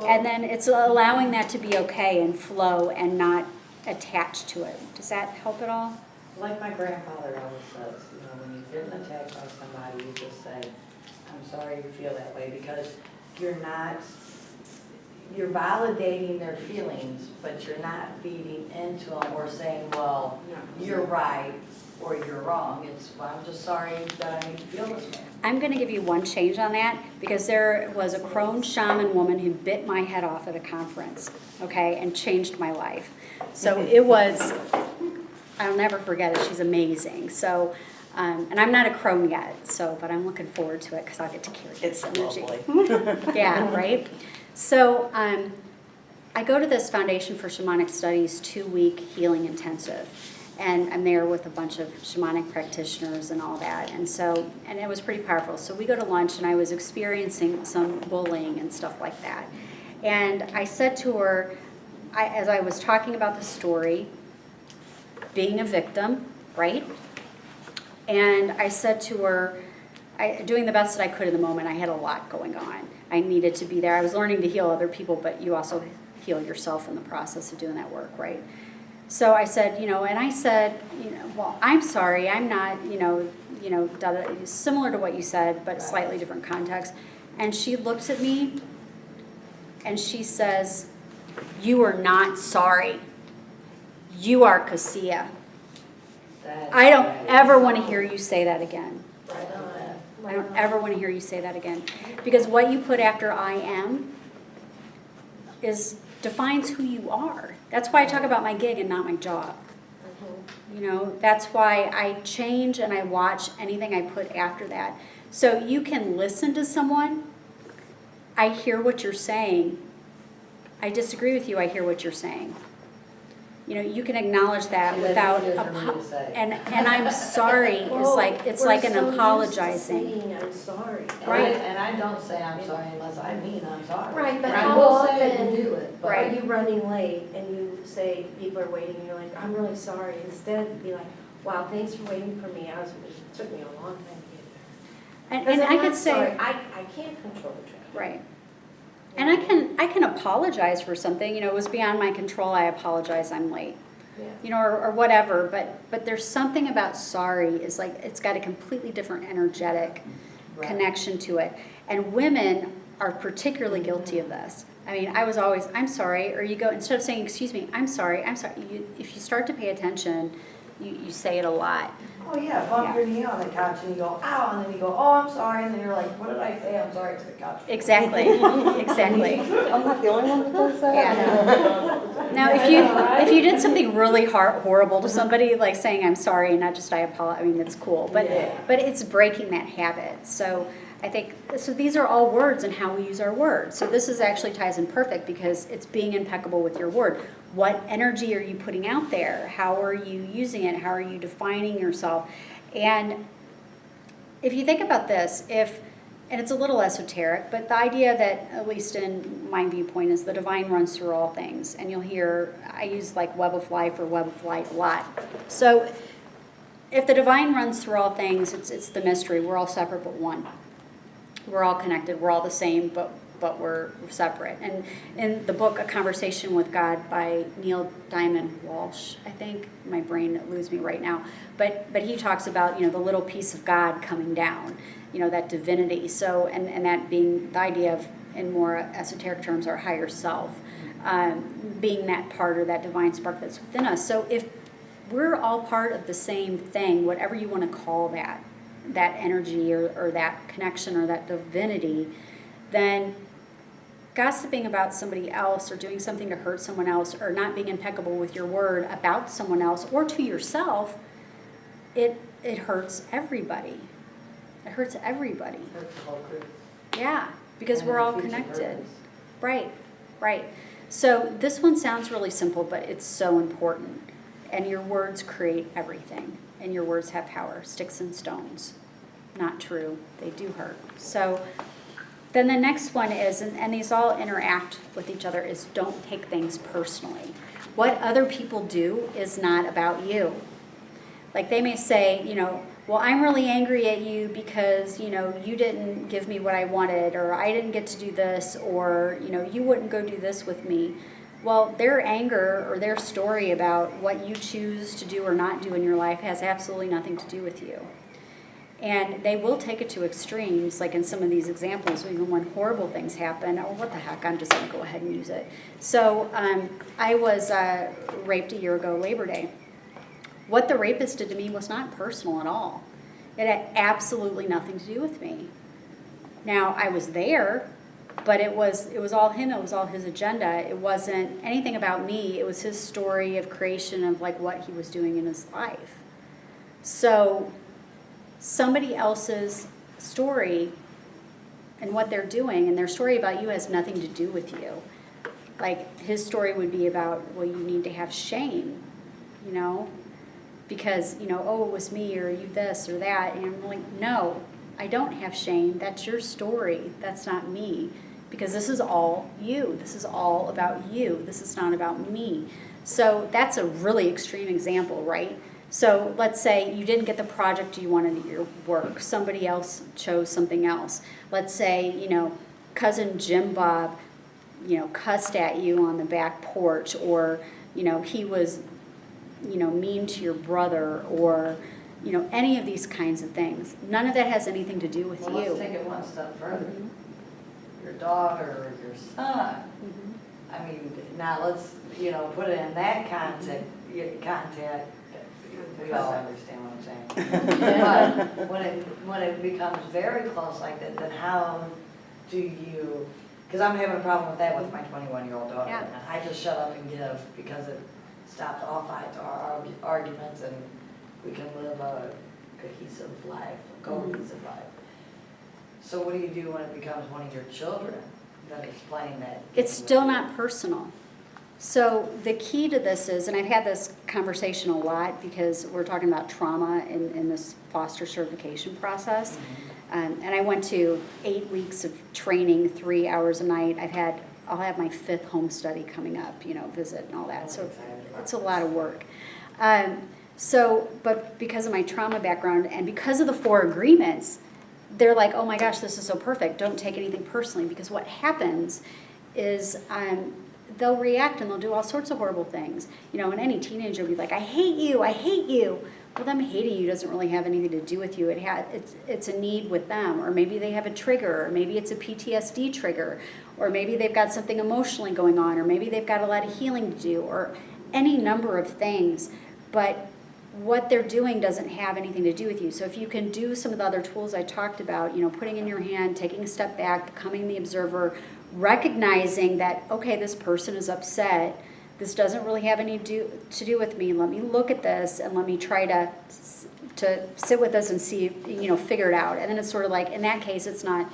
And then it's allowing that to be okay and flow and not attached to it. Does that help at all? Like my grandfather always says, when you've been attacked by somebody, you just say, I'm sorry you feel that way, because you're validating their feelings, but you're not feeding into them or saying, well, you're right or you're wrong. It's, well, I'm just sorry that I need to feel this way. I'm going to give you one change on that, because there was a crone shaman woman who bit my head off at a conference, okay, and changed my life. So it was, I'll never forget it. She's amazing. So, and I'm not a crone yet, but I'm looking forward to it, because I'll get to carry this energy. Yeah, right? So I go to this Foundation for Shamanic Studies 2-week healing intensive, and I'm there with a bunch of shamanic practitioners and all that, and it was pretty powerful. So we go to lunch, and I was experiencing some bullying and stuff like that. And I said to her, as I was talking about the story, being a victim, right? And I said to her, doing the best that I could in the moment, I had a lot going on. I needed to be there. I was learning to heal other people, but you also heal yourself in the process of doing that work, right? So I said, well, I'm sorry, I'm not, similar to what you said, but slightly different context. And she looks at me and she says, you are not sorry. You are Kassia. I don't ever want to hear you say that again. Right on that. I don't ever want to hear you say that again. Because what you put after I am defines who you are. That's why I talk about my gig and not my job. You know, that's why I change and I watch anything I put after that. So you can listen to someone. I hear what you're saying. I disagree with you. I hear what you're saying. You know, you can acknowledge that Yeah, without, that's easier for me to say. and I'm sorry is like, it's like an apologizing. I'm sorry. Right. And I don't say I'm sorry unless I mean I'm sorry. Right, but I how will say it and often do it, but- are you running late and you say people are waiting and you're like, I'm really sorry, instead be like, wow, thanks for waiting for me, it took me a long time to get here. And I I'm could not say, sorry, I can't control the traffic. right. And I can apologize for something, you know, it was beyond my control, I apologize, I'm late. Yeah. You know, or whatever, but there's something about sorry is like, it's got a completely different energetic Right. connection to it. And women are particularly guilty of this. I mean, I was always, I'm sorry, or you go, instead of saying, excuse me, I'm sorry, if you start to pay attention, you say it a lot. Oh, yeah, bump your knee on the couch and you go, ow, and then you go, oh, I'm sorry, and then you're like, what did I say? I'm sorry to the couch. Exactly, exactly. I'm not the only one that does that. Yeah. Now, if you did something really horrible to somebody, like saying I'm sorry and not just I apologize, I mean, it's cool, but it's breaking that habit. So I think, so these are all words and how we use our words. So this is actually ties in perfect because it's being impeccable with your word. What energy are you putting out there? How are you using it? How are you defining yourself? And if you think about this, and it's a little esoteric, but the idea that, at least in my viewpoint, is the divine runs through all things. And you'll hear, I use like web of life or web of light a lot. So if the divine runs through all things, it's the mystery. We're all separate but one. We're all connected. We're all the same, but we're separate. And in the book, A Conversation with God by Neil Diamond Walsh, I think, my brain eludes me right now, but he talks about, you know, the little piece of God coming down, you know, that divinity. So, and that being the idea of, in more esoteric terms, our higher self, being that part or that divine spark that's within us. So if we're all part of the same thing, whatever you want to call that energy or that connection or that divinity, then gossiping about somebody else or doing something to hurt someone else or not being impeccable with your word about someone else or to yourself, it hurts everybody. It hurts everybody. Hurts the whole crew. Yeah, because And we're all defeats the connected. purpose. Right. So this one sounds really simple, but it's so important. And your words create everything. And your words have power. Sticks and stones. Not true. They do hurt. So then the next one is, and these all interact with each other, is don't take things personally. What other people do is not about you. Like they may say, you know, well, I'm really angry at you because, you know, you didn't give me what I wanted, or I didn't get to do this, or, you know, you wouldn't go do this with me. Well, their anger or their story about what you choose to do or not do in your life has absolutely nothing to do with you. And they will take it to extremes, like in some of these examples, even when horrible things happen, oh, what the heck, I'm just going to go ahead and use it. So I was raped a year ago, Labor Day. What the rapist did to me was not personal at all. It had absolutely nothing to do with me. Now, I was there, but it was all him, it was all his agenda. It wasn't anything about me. It was his story of creation of like what he was doing in his life. So somebody else's story and what they're doing and their story about you has nothing to do with you. Like his story would be about, well, you need to have shame, you know, because, you know, oh, it was me or you this or that. And I'm like, no, I don't have shame. That's your story. That's not me. Because this is all you. This is all about you. This is not about me. So that's a really extreme example, right? So let's say you didn't get the project you wanted at your work. Somebody else chose something else. Let's say, you know, cousin Jim Bob, you know, cussed at you on the back porch, or, you know, he was, you know, mean to your brother, or, you know, any of these kinds of things. None of that has anything to do with Well, you. let's take it one step further. Your daughter or your son. I mean, now let's, you know, put it in that context, We all understand what I'm saying. But when it becomes very close like that, then how do you, because I'm having a problem with that with my 21-year-old daughter. Yeah. I just shut up and give because it stops all fights or arguments, and we can live a cohesive life, a cohesive life. So what do you do when it becomes one of your children that is playing that? It's still not personal. So the key to this is, and I've had this conversation a lot because we're talking about trauma in this foster certification process. And I went to 8 weeks of training, 3 hours a night. I'll have my 5th home study coming up, visit and all that. So it's a lot of work. But because of my trauma background and because of the 4 agreements, they're like, oh my gosh, this is so perfect. Don't take anything personally, because what happens is they'll react and they'll do all sorts of horrible things. And any teenager will be like, I hate you, I hate you. Well, them hating you doesn't really have anything to do with you. It's a need with them, or maybe they have a trigger, or maybe it's a PTSD trigger, or maybe they've got something emotionally going on, or maybe they've got a lot of healing to do, or any number of things. But what they're doing doesn't have anything to do with you. So if you can do some of the other tools I talked about, putting in your hand, taking a step back, becoming the observer, recognizing that, okay, this person is upset. This doesn't really have any to do with me. Let me look at this and let me try to sit with this and see, figure it out. And then it's sort of like, in that case, it's not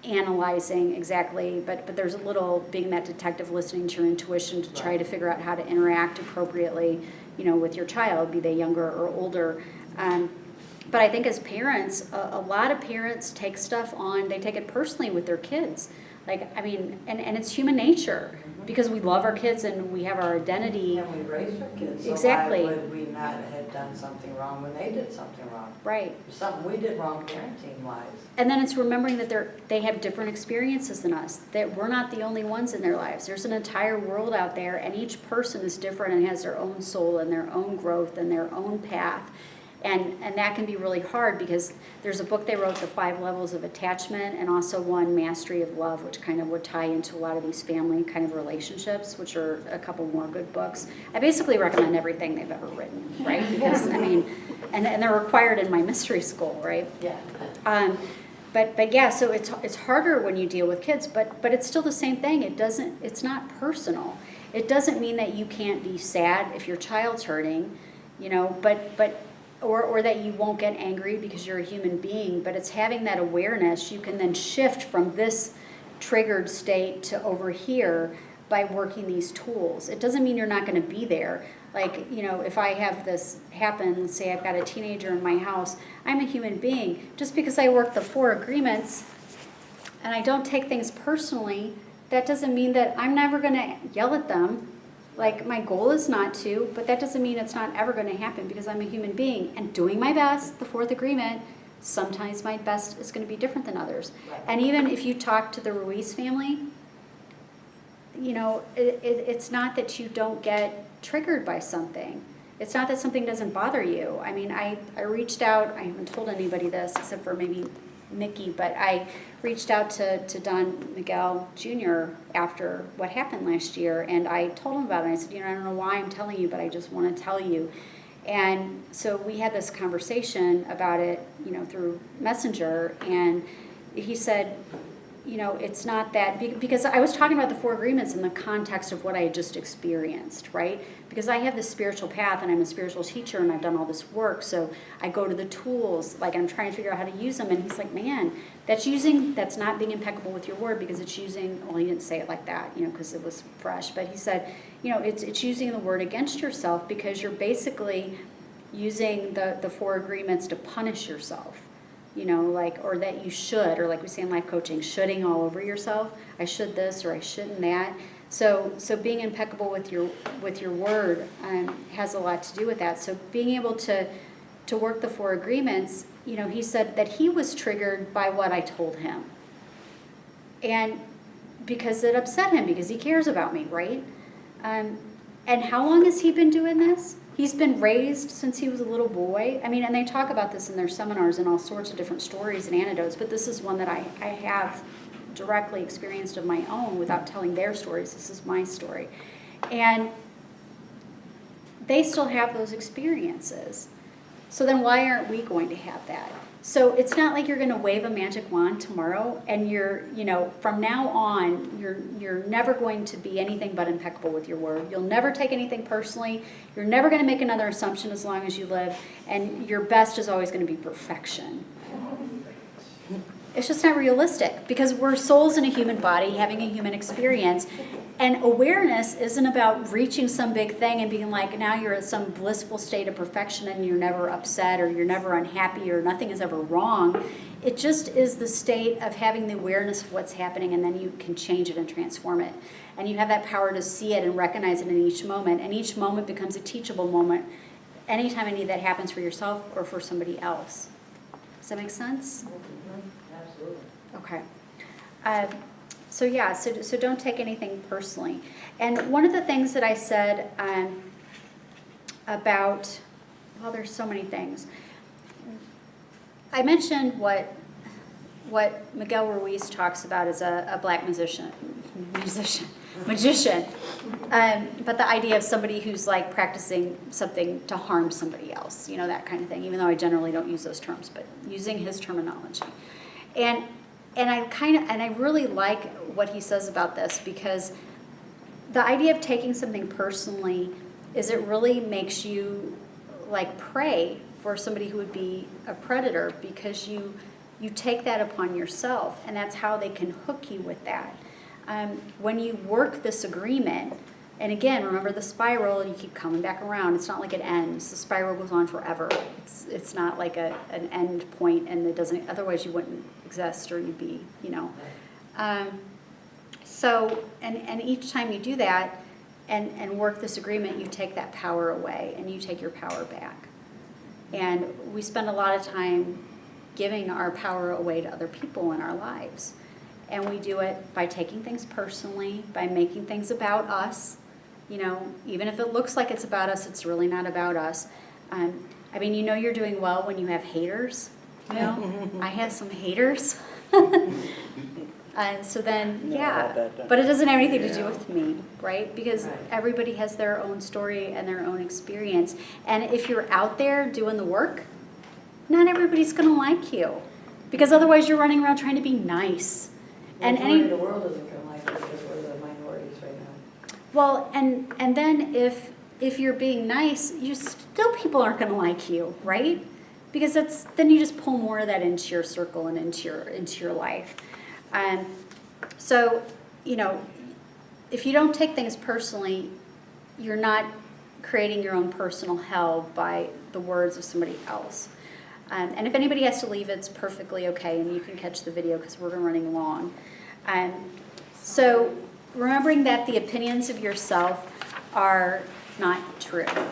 analyzing exactly, but there's a little being that detective, listening to your intuition to try to figure out how to interact appropriately, with your child, be they younger or older. But I think as parents, a lot of parents take stuff on, they take it personally with their kids. And it's human nature, because we love our kids and we have our identity. And we raised our kids. So Exactly. why would we not have done something wrong when they did something wrong? Right. Something we did wrong parenting-wise. And then it's remembering that they have different experiences than us, that we're not the only ones in their lives. There's an entire world out there, and each person is different and has their own soul and their own growth and their own path. And that can be really hard, because there's a book they wrote, The 5 Levels of Attachment, and also one, Mastery of Love, which kind of would tie into a lot of these family kind of relationships, which are a couple more good books. I basically recommend everything they've ever written, right? Because, and they're required in my mystery school, right? Yeah. But yeah, so it's harder when you deal with kids, but it's still the same thing. It's not personal. It doesn't mean that you can't be sad if your child's hurting, or that you won't get angry because you're a human being, but it's having that awareness. You can then shift from this triggered state to over here by working these tools. It doesn't mean you're not going to be there. If I have this happen, let's say I've got a teenager in my house, I'm a human being. Just because I work the 4 agreements and I don't take things personally, that doesn't mean that I'm never going to yell at them. My goal is not to, but that doesn't mean it's not ever going to happen, because I'm a human being and doing my best. The 4th agreement, sometimes my best is going to be different than others. Right. And even if you talk to the Ruiz family, it's not that you don't get triggered by something. It's not that something doesn't bother you. I reached out, I haven't told anybody this except for maybe Mickey, but I reached out to Don Miguel Jr. after what happened last year, and I told him about it. I said, I don't know why I'm telling you, but I just want to tell you. And so we had this conversation about it, through Messenger, and he said, it's not that, because I was talking about the 4 agreements in the context of what I had just experienced, right? Because I have this spiritual path and I'm a spiritual teacher and I've done all this work, so I go to the tools, I'm trying to figure out how to use them, and he's like, man, that's not being impeccable with your word, because it's using, well, he didn't say it like that, because it was fresh, but he said, it's using the word against yourself, because you're basically using the 4 agreements to punish yourself. Or that you should, or like we say in life coaching, shoulding all over yourself. I should this, or I shouldn't that. So being impeccable with your word has a lot to do with that. So being able to work the 4 agreements, he said that he was triggered by what I told him, and because it upset him, because he cares about me, right? And how long has he been doing this? He's been raised since he was a little boy. And they talk about this in their seminars and all sorts of different stories and anecdotes, but this is one that I have directly experienced of my own without telling their stories. This is my story. And they still have those experiences. So then why aren't we going to have that? So it's not like you're going to wave a magic wand tomorrow and you're, from now on, you're never going to be anything but impeccable with your word. You'll never take anything personally. You're never going to make another assumption as long as you live. And your best is always going to be perfection. It's just not realistic because we're souls in a human body having a human experience. And awareness isn't about reaching some big thing and being like, now you're at some blissful state of perfection and you're never upset or you're never unhappy or nothing is ever wrong. It just is the state of having the awareness of what's happening, and then you can change it and transform it. And you have that power to see it and recognize it in each moment. And each moment becomes a teachable moment anytime any of that happens for yourself or for somebody else. Does that make sense? Absolutely. Okay. So don't take anything personally. And one of the things that I said about, well, there's so many things. I mentioned what Miguel Ruiz talks about as a black magician. But the idea of somebody who's like practicing something to harm somebody else, that kind of thing, even though I generally don't use those terms, but using his terminology. And I really like what he says about this, because the idea of taking something personally is it really makes you like pray for somebody who would be a predator, because you take that upon yourself, and that's how they can hook you with that. When you work this agreement, and again, remember the spiral, you keep coming back around. It's not like it ends. The spiral goes on forever. It's not like an end point, and it doesn't. Otherwise, you wouldn't exist, or you'd be, So, and each time you do that, and work this agreement, you take that power away, and you take your power back. And we spend a lot of time giving our power away to other people in our lives. And we do it by taking things personally, by making things about us. Even if it looks like it's about us, it's really not about us. You're doing well when you have haters. I have some haters. And so then, but it doesn't have anything to do with me, right? Because everybody has their own story and their own experience. And if you're out there doing the work, not everybody's going to like you, because otherwise you're running around trying to be nice. The world isn't going to like us because we're the minorities right now. Well, and then if you're being nice, people aren't going to like you, right? Because then you just pull more of that into your circle and into your life. So, if you don't take things personally, you're not creating your own personal hell by the words of somebody else. And if anybody has to leave, it's perfectly okay, and you can catch the video because we're running long. So remembering that the opinions of yourself are not true. You're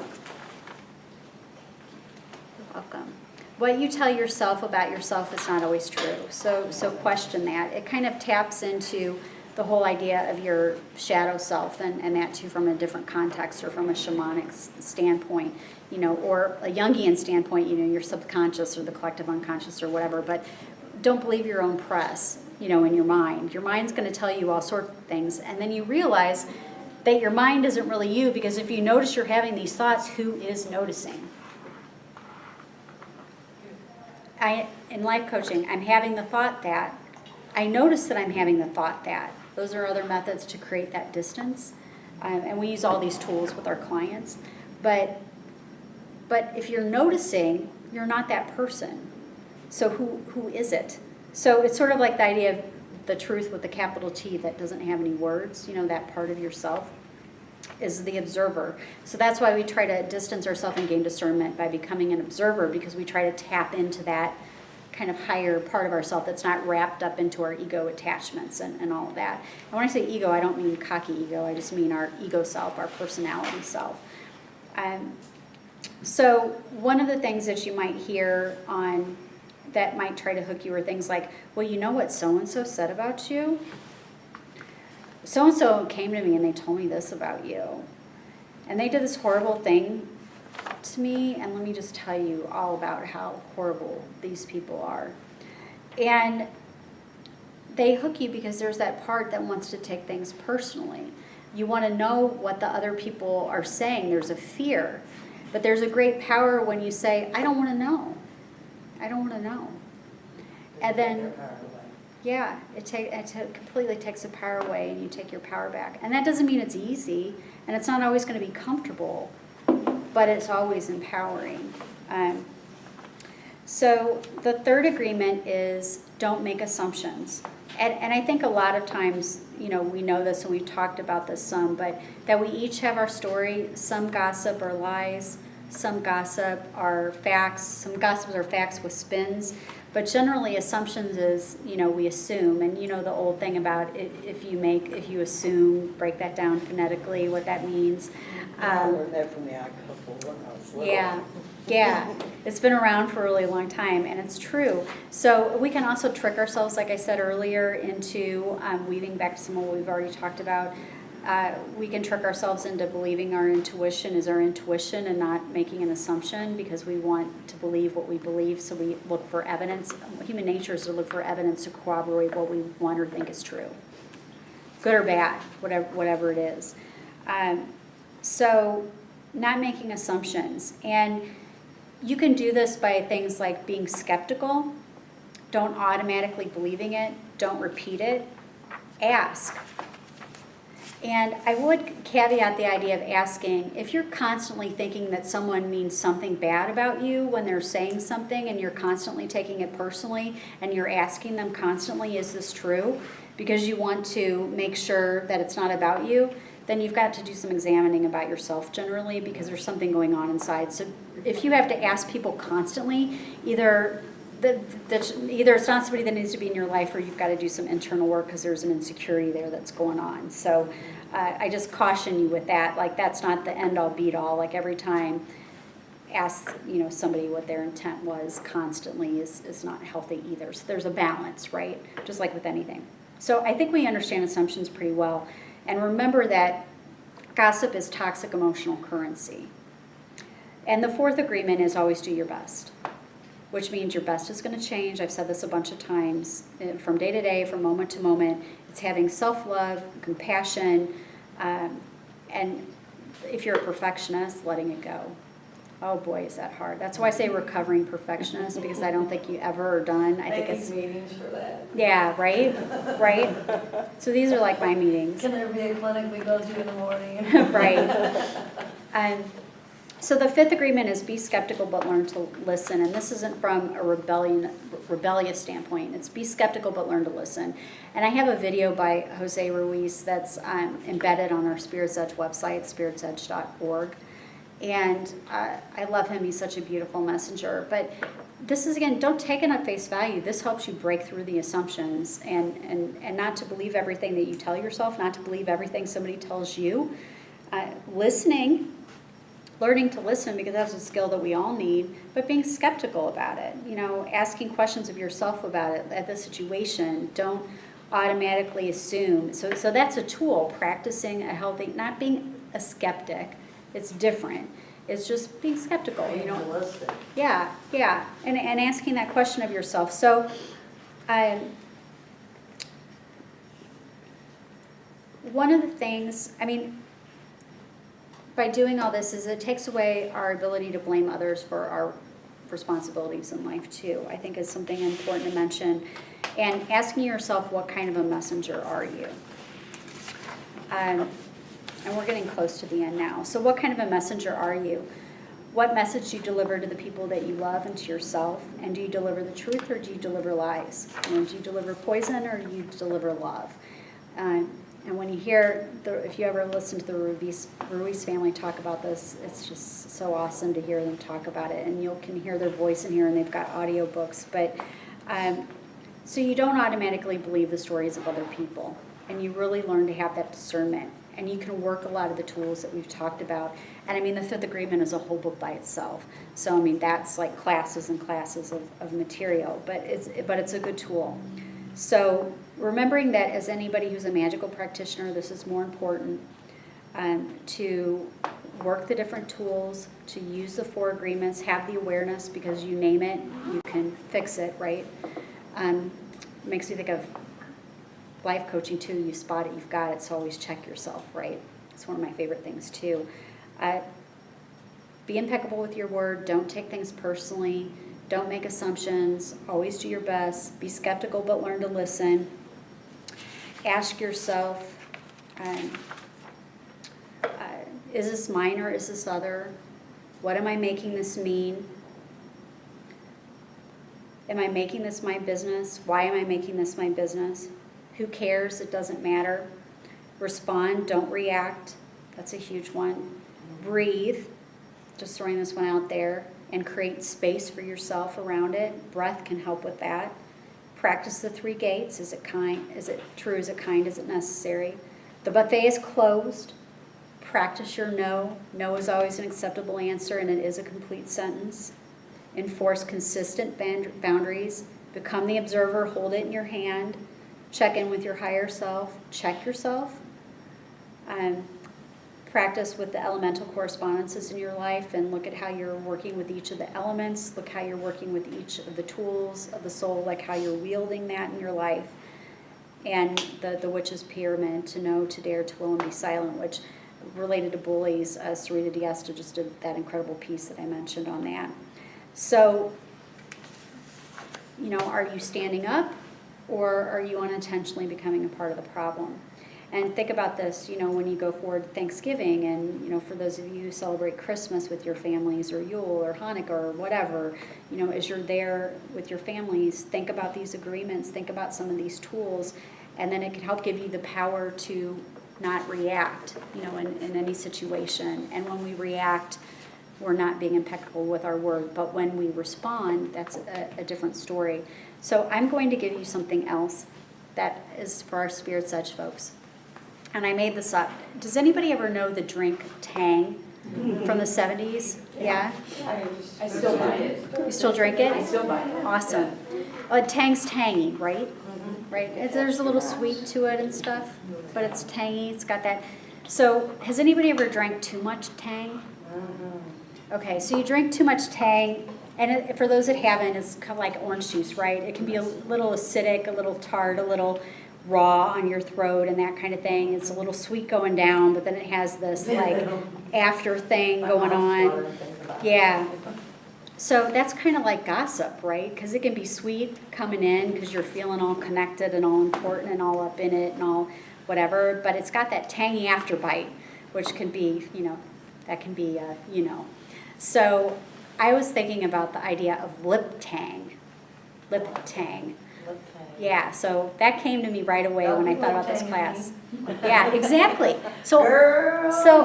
welcome. What you tell yourself about yourself is not always true. So question that. It kind of taps into the whole idea of your shadow self, and that too from a different context, or from a shamanic standpoint, or a Jungian standpoint, your subconscious or the collective unconscious or whatever. But don't believe your own press, in your mind. Your mind's going to tell you all sorts of things, and then you realize that your mind isn't really you, because if you notice you're having these thoughts, who is noticing? In life coaching, I'm having the thought that. I notice that I'm having the thought that. Those are other methods to create that distance. And we use all these tools with our clients. But if you're noticing, you're not that person. So who is it? So it's sort of like the idea of the truth with the capital T that doesn't have any words, that part of yourself is the observer. So that's why we try to distance ourselves and gain discernment by becoming an observer, because we try to tap into that kind of higher part of ourselves that's not wrapped up into our ego attachments and all of that. And when I say ego, I don't mean cocky ego, I just mean our ego self, our personality self. So one of the things that you might hear on that might try to hook you are things like, well, you know what so-and-so said about you? So-and-so came to me and they told me this about you. And they did this horrible thing to me, and let me just tell you all about how horrible these people are. And they hook you because there's that part that wants to take things personally. You want to know what the other people are saying. There's a fear. But there's a great power when you say, I don't want to know. I don't want to know. And then, yeah, it completely takes the power away and you take your power back. And that doesn't mean it's easy, and it's not always going to be comfortable, but it's always empowering. So the third agreement is don't make assumptions. And I think a lot of times, we know this and we've talked about this some, but that we each have our story. Some gossip are lies, some gossip are facts, some gossips are facts with spins. But generally assumptions is, we assume, and the old thing about if you assume, break that down phonetically, what that means. I learned that from the odd couple when I was little. Yeah, it's been around for a really long time, and it's true. So we can also trick ourselves, like I said earlier, into weaving back to some of what we've already talked about. We can trick ourselves into believing our intuition is our intuition and not making an assumption because we want to believe what we believe, so we look for evidence. Human nature is to look for evidence to corroborate what we want or think is true. Good or bad, whatever it is. So not making assumptions. And you can do this by things like being skeptical. Don't automatically believing it. Don't repeat it. Ask. And I would caveat the idea of asking, if you're constantly thinking that someone means something bad about you when they're saying something and you're constantly taking it personally and you're asking them constantly, is this true? Because you want to make sure that it's not about you, then you've got to do some examining about yourself generally because there's something going on inside. So if you have to ask people constantly, either it's not somebody that needs to be in your life or you've got to do some internal work because there's an insecurity there that's going on. So I just caution you with that. Like, that's not the end-all be-all. Like, every time ask somebody what their intent was constantly is not healthy either. So there's a balance, right? Just like with anything. So I think we understand assumptions pretty well. And remember that gossip is toxic emotional currency. And the fourth agreement is always do your best, which means your best is going to change. I've said this a bunch of times, from day to day, from moment to moment. It's having self-love, compassion, and if you're a perfectionist, letting it go. Oh boy, is that hard. That's why I say recovering perfectionist, because I don't think you ever are done. I think it's meetings for that. Yeah, right? Right? So these are like my meetings. Can there be a clinic we go to in the morning? Right. So the fifth agreement is be skeptical but learn to listen. And this isn't from a rebellious standpoint. It's be skeptical but learn to listen. And I have a video by Jose Ruiz that's embedded on our Spirit's Edge website, spiritsedge.org. And I love him. He's such a beautiful messenger. But this is, again, don't take it at face value. This helps you break through the assumptions and not to believe everything that you tell yourself, not to believe everything somebody tells you. Listening, learning to listen, because that's a skill that we all need, but being skeptical about it. Asking questions of yourself about it, at the situation. Don't automatically assume. So that's a tool, practicing a healthy, not being a skeptic. It's different. It's just being skeptical, Realistic. Yeah, and asking that question of yourself. So, one of the things, by doing all this, is it takes away our ability to blame others for our responsibilities in life too. I think is something important to mention, and asking yourself, what kind of a messenger are you? And we're getting close to the end now. So what kind of a messenger are you? What message do you deliver to the people that you love and to yourself? And do you deliver the truth or do you deliver lies? Do you deliver poison or do you deliver love? And when you hear, if you ever listen to the Ruiz family talk about this, it's just so awesome to hear them talk about it. And you can hear their voice in here, and they've got audio books. But so you don't automatically believe the stories of other people. And you really learn to have that discernment. And you can work a lot of the tools that we've talked about. And the fifth agreement is a whole book by itself. So that's like classes and classes of material, but it's a good tool. So remembering that as anybody who's a magical practitioner, this is more important, to work the different tools, to use the 4 agreements, have the awareness, because you name it, you can fix it, right? Makes me think of life coaching too, you spot it, you've got it, so always check yourself, right? It's one of my favorite things too. Be impeccable with your word. Don't take things personally. Don't make assumptions. Always do your best. Be skeptical, but learn to listen. Ask yourself, is this mine or is this other? What am I making this mean? Am I making this my business? Why am I making this my business? Who cares? It doesn't matter. Respond, don't react. That's a huge one. Breathe, just throwing this one out there, and create space for yourself around it. Breath can help with that. Practice the 3 gates. Is it kind? Is it true? Is it kind? Is it necessary? The buffet is closed. Practice your no. No is always an acceptable answer, and it is a complete sentence. Enforce consistent boundaries. Become the observer. Hold it in your hand. Check in with your higher self. Check yourself. Practice with the elemental correspondences in your life and look at how you're working with each of the elements. Look how you're working with each of the tools of the soul, like how you're wielding that in your life. And the witch's pyramid, to know, to dare, to will, and be silent, which related to bullies, Sarita Diesta just did that incredible piece that I mentioned on that. So, are you standing up, or are you unintentionally becoming a part of the problem? And think about this, when you go forward to Thanksgiving, and, for those of you who celebrate Christmas with your families, or Yule, or Hanukkah, or whatever, as you're there with your families, think about these agreements, think about some of these tools, and then it can help give you the power to not react, in any situation. And when we react, we're not being impeccable with our word, but when we respond, that's a different story. So I'm going to give you something else that is for our Spirit's Edge folks. And I made this up. Does anybody ever know the drink Tang from the 70s? Yeah? I still buy it. You still drink it? I still buy it. Awesome. Tang's tangy, right? Right? There's a little sweet to it and stuff, but it's tangy. It's got that. So has anybody ever drank too much Tang? Okay, so you drink too much Tang, and for those that haven't, it's kind of like orange juice, right? It can be a little acidic, a little tart, a little raw on your throat and that kind of thing. It's a little sweet going down, but then it has this like after thing going on. Yeah. So that's kind of like gossip, right? Because it can be sweet coming in because you're feeling all connected and all important and all up in it and all whatever, but it's got that tangy afterbite, which can be, that can be, So I was thinking about the idea of lip tang. Lip tang. Yeah, so that came to me right away when I thought about this class. Yeah, exactly. So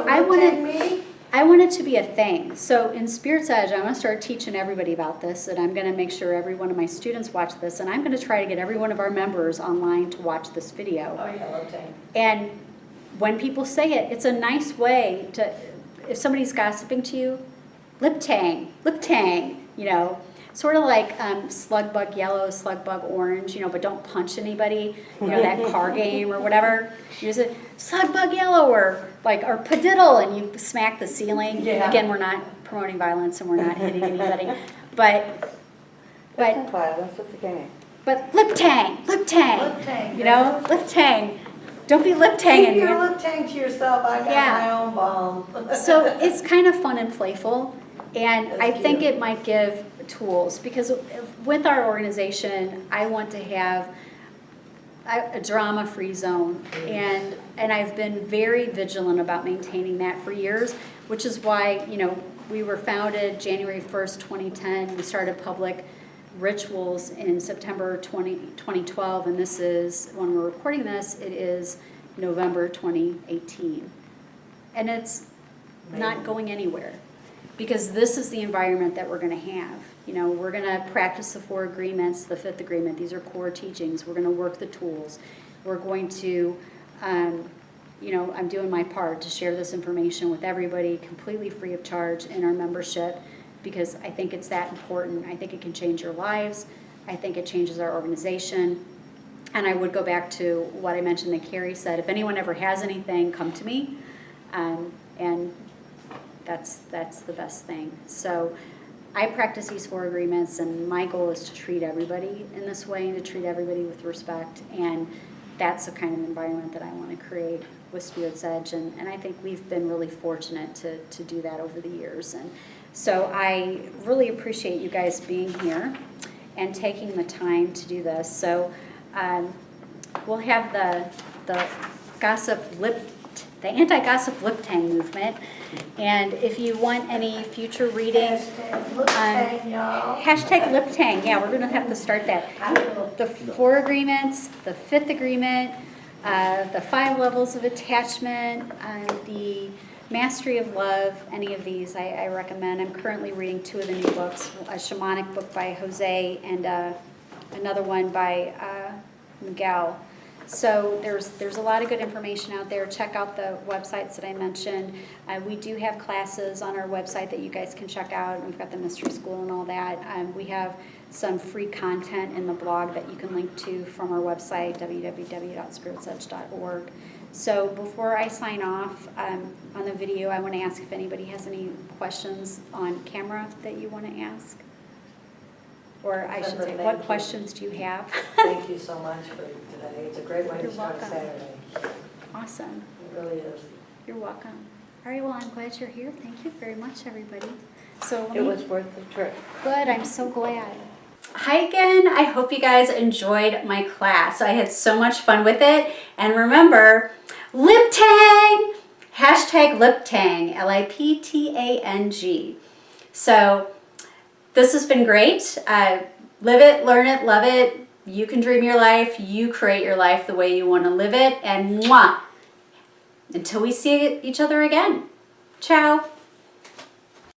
I want it to be a thing. So in Spirit's Edge, I'm going to start teaching everybody about this, and I'm going to make sure every one of my students watch this, and I'm going to try to get every one of our members online to watch this video. Oh, yeah, lip tang. And when people say it, it's a nice way to, if somebody's gossiping to you, lip tang, sort of like slug bug yellow, slug bug orange, but don't punch anybody, that car game or whatever. Use it, slug bug yellow, or padiddle, and you smack the ceiling. Yeah. Again, we're not promoting violence and we're not hitting anybody, but Violence, it's a game. but lip tang, Lip tang. lip tang. Don't be lip tanging. Keep your lip tang to yourself. I got Yeah. my own bomb. So it's kind of fun and playful, and That's I think cute. it might give tools, because with our organization, I want to have a drama-free zone, and I've been very vigilant about maintaining that for years, which is why, we were founded January 1st, 2010. We started public rituals in September 2012, and this is, when we're recording this, it is November 2018. And it's not going anywhere, because this is the environment that we're going to have. We're going to practice the 4 agreements, the 5th agreement. These are core teachings. We're going to work the tools. We're going to, I'm doing my part to share this information with everybody completely free of charge in our membership, because I think it's that important. I think it can change your lives. I think it changes our organization. And I would go back to what I mentioned that Carrie said. If anyone ever has anything, come to me. And that's the best thing. So I practice these 4 agreements, and my goal is to treat everybody in this way and to treat everybody with respect. And that's the kind of environment that I want to create with Spirit's Edge, and I think we've been really fortunate to do that over the years. And so I really appreciate you guys being here and taking the time to do this. So we'll have the anti-gossip lip tang movement, and if you want any future reading, hashtag lip tang, yeah, we're going to have to start that. The 4 agreements, the 5th agreement, the 5 levels of attachment, the mastery of love, any of these I recommend. I'm currently reading 2 of the new books, a shamanic book by Jose and another one by Miguel. So there's a lot of good information out there. Check out the websites that I mentioned. We do have classes on our website that you guys can check out. We've got the mystery school and all that. We have some free content in the blog that you can link to from our website, www.spiritsedge.org. So before I sign off on the video, I want to ask if anybody has any questions on camera that you want to ask. Or I should say, what questions do you have? Thank you so much for today. It's a great way to start Saturday. Awesome. It really is. You're welcome. All right, well, I'm glad you're here. Thank you very much, everybody. So It was worth the trip. good. I'm so glad. Hi again. I hope you guys enjoyed my class. I had so much fun with it. And remember, lip tang! Hashtag lip tang, LIPTANG. So this has been great. Live it, learn it, love it. You can dream your life. You create your life the way you want to live it. And mwah! Until we see each other again. Ciao.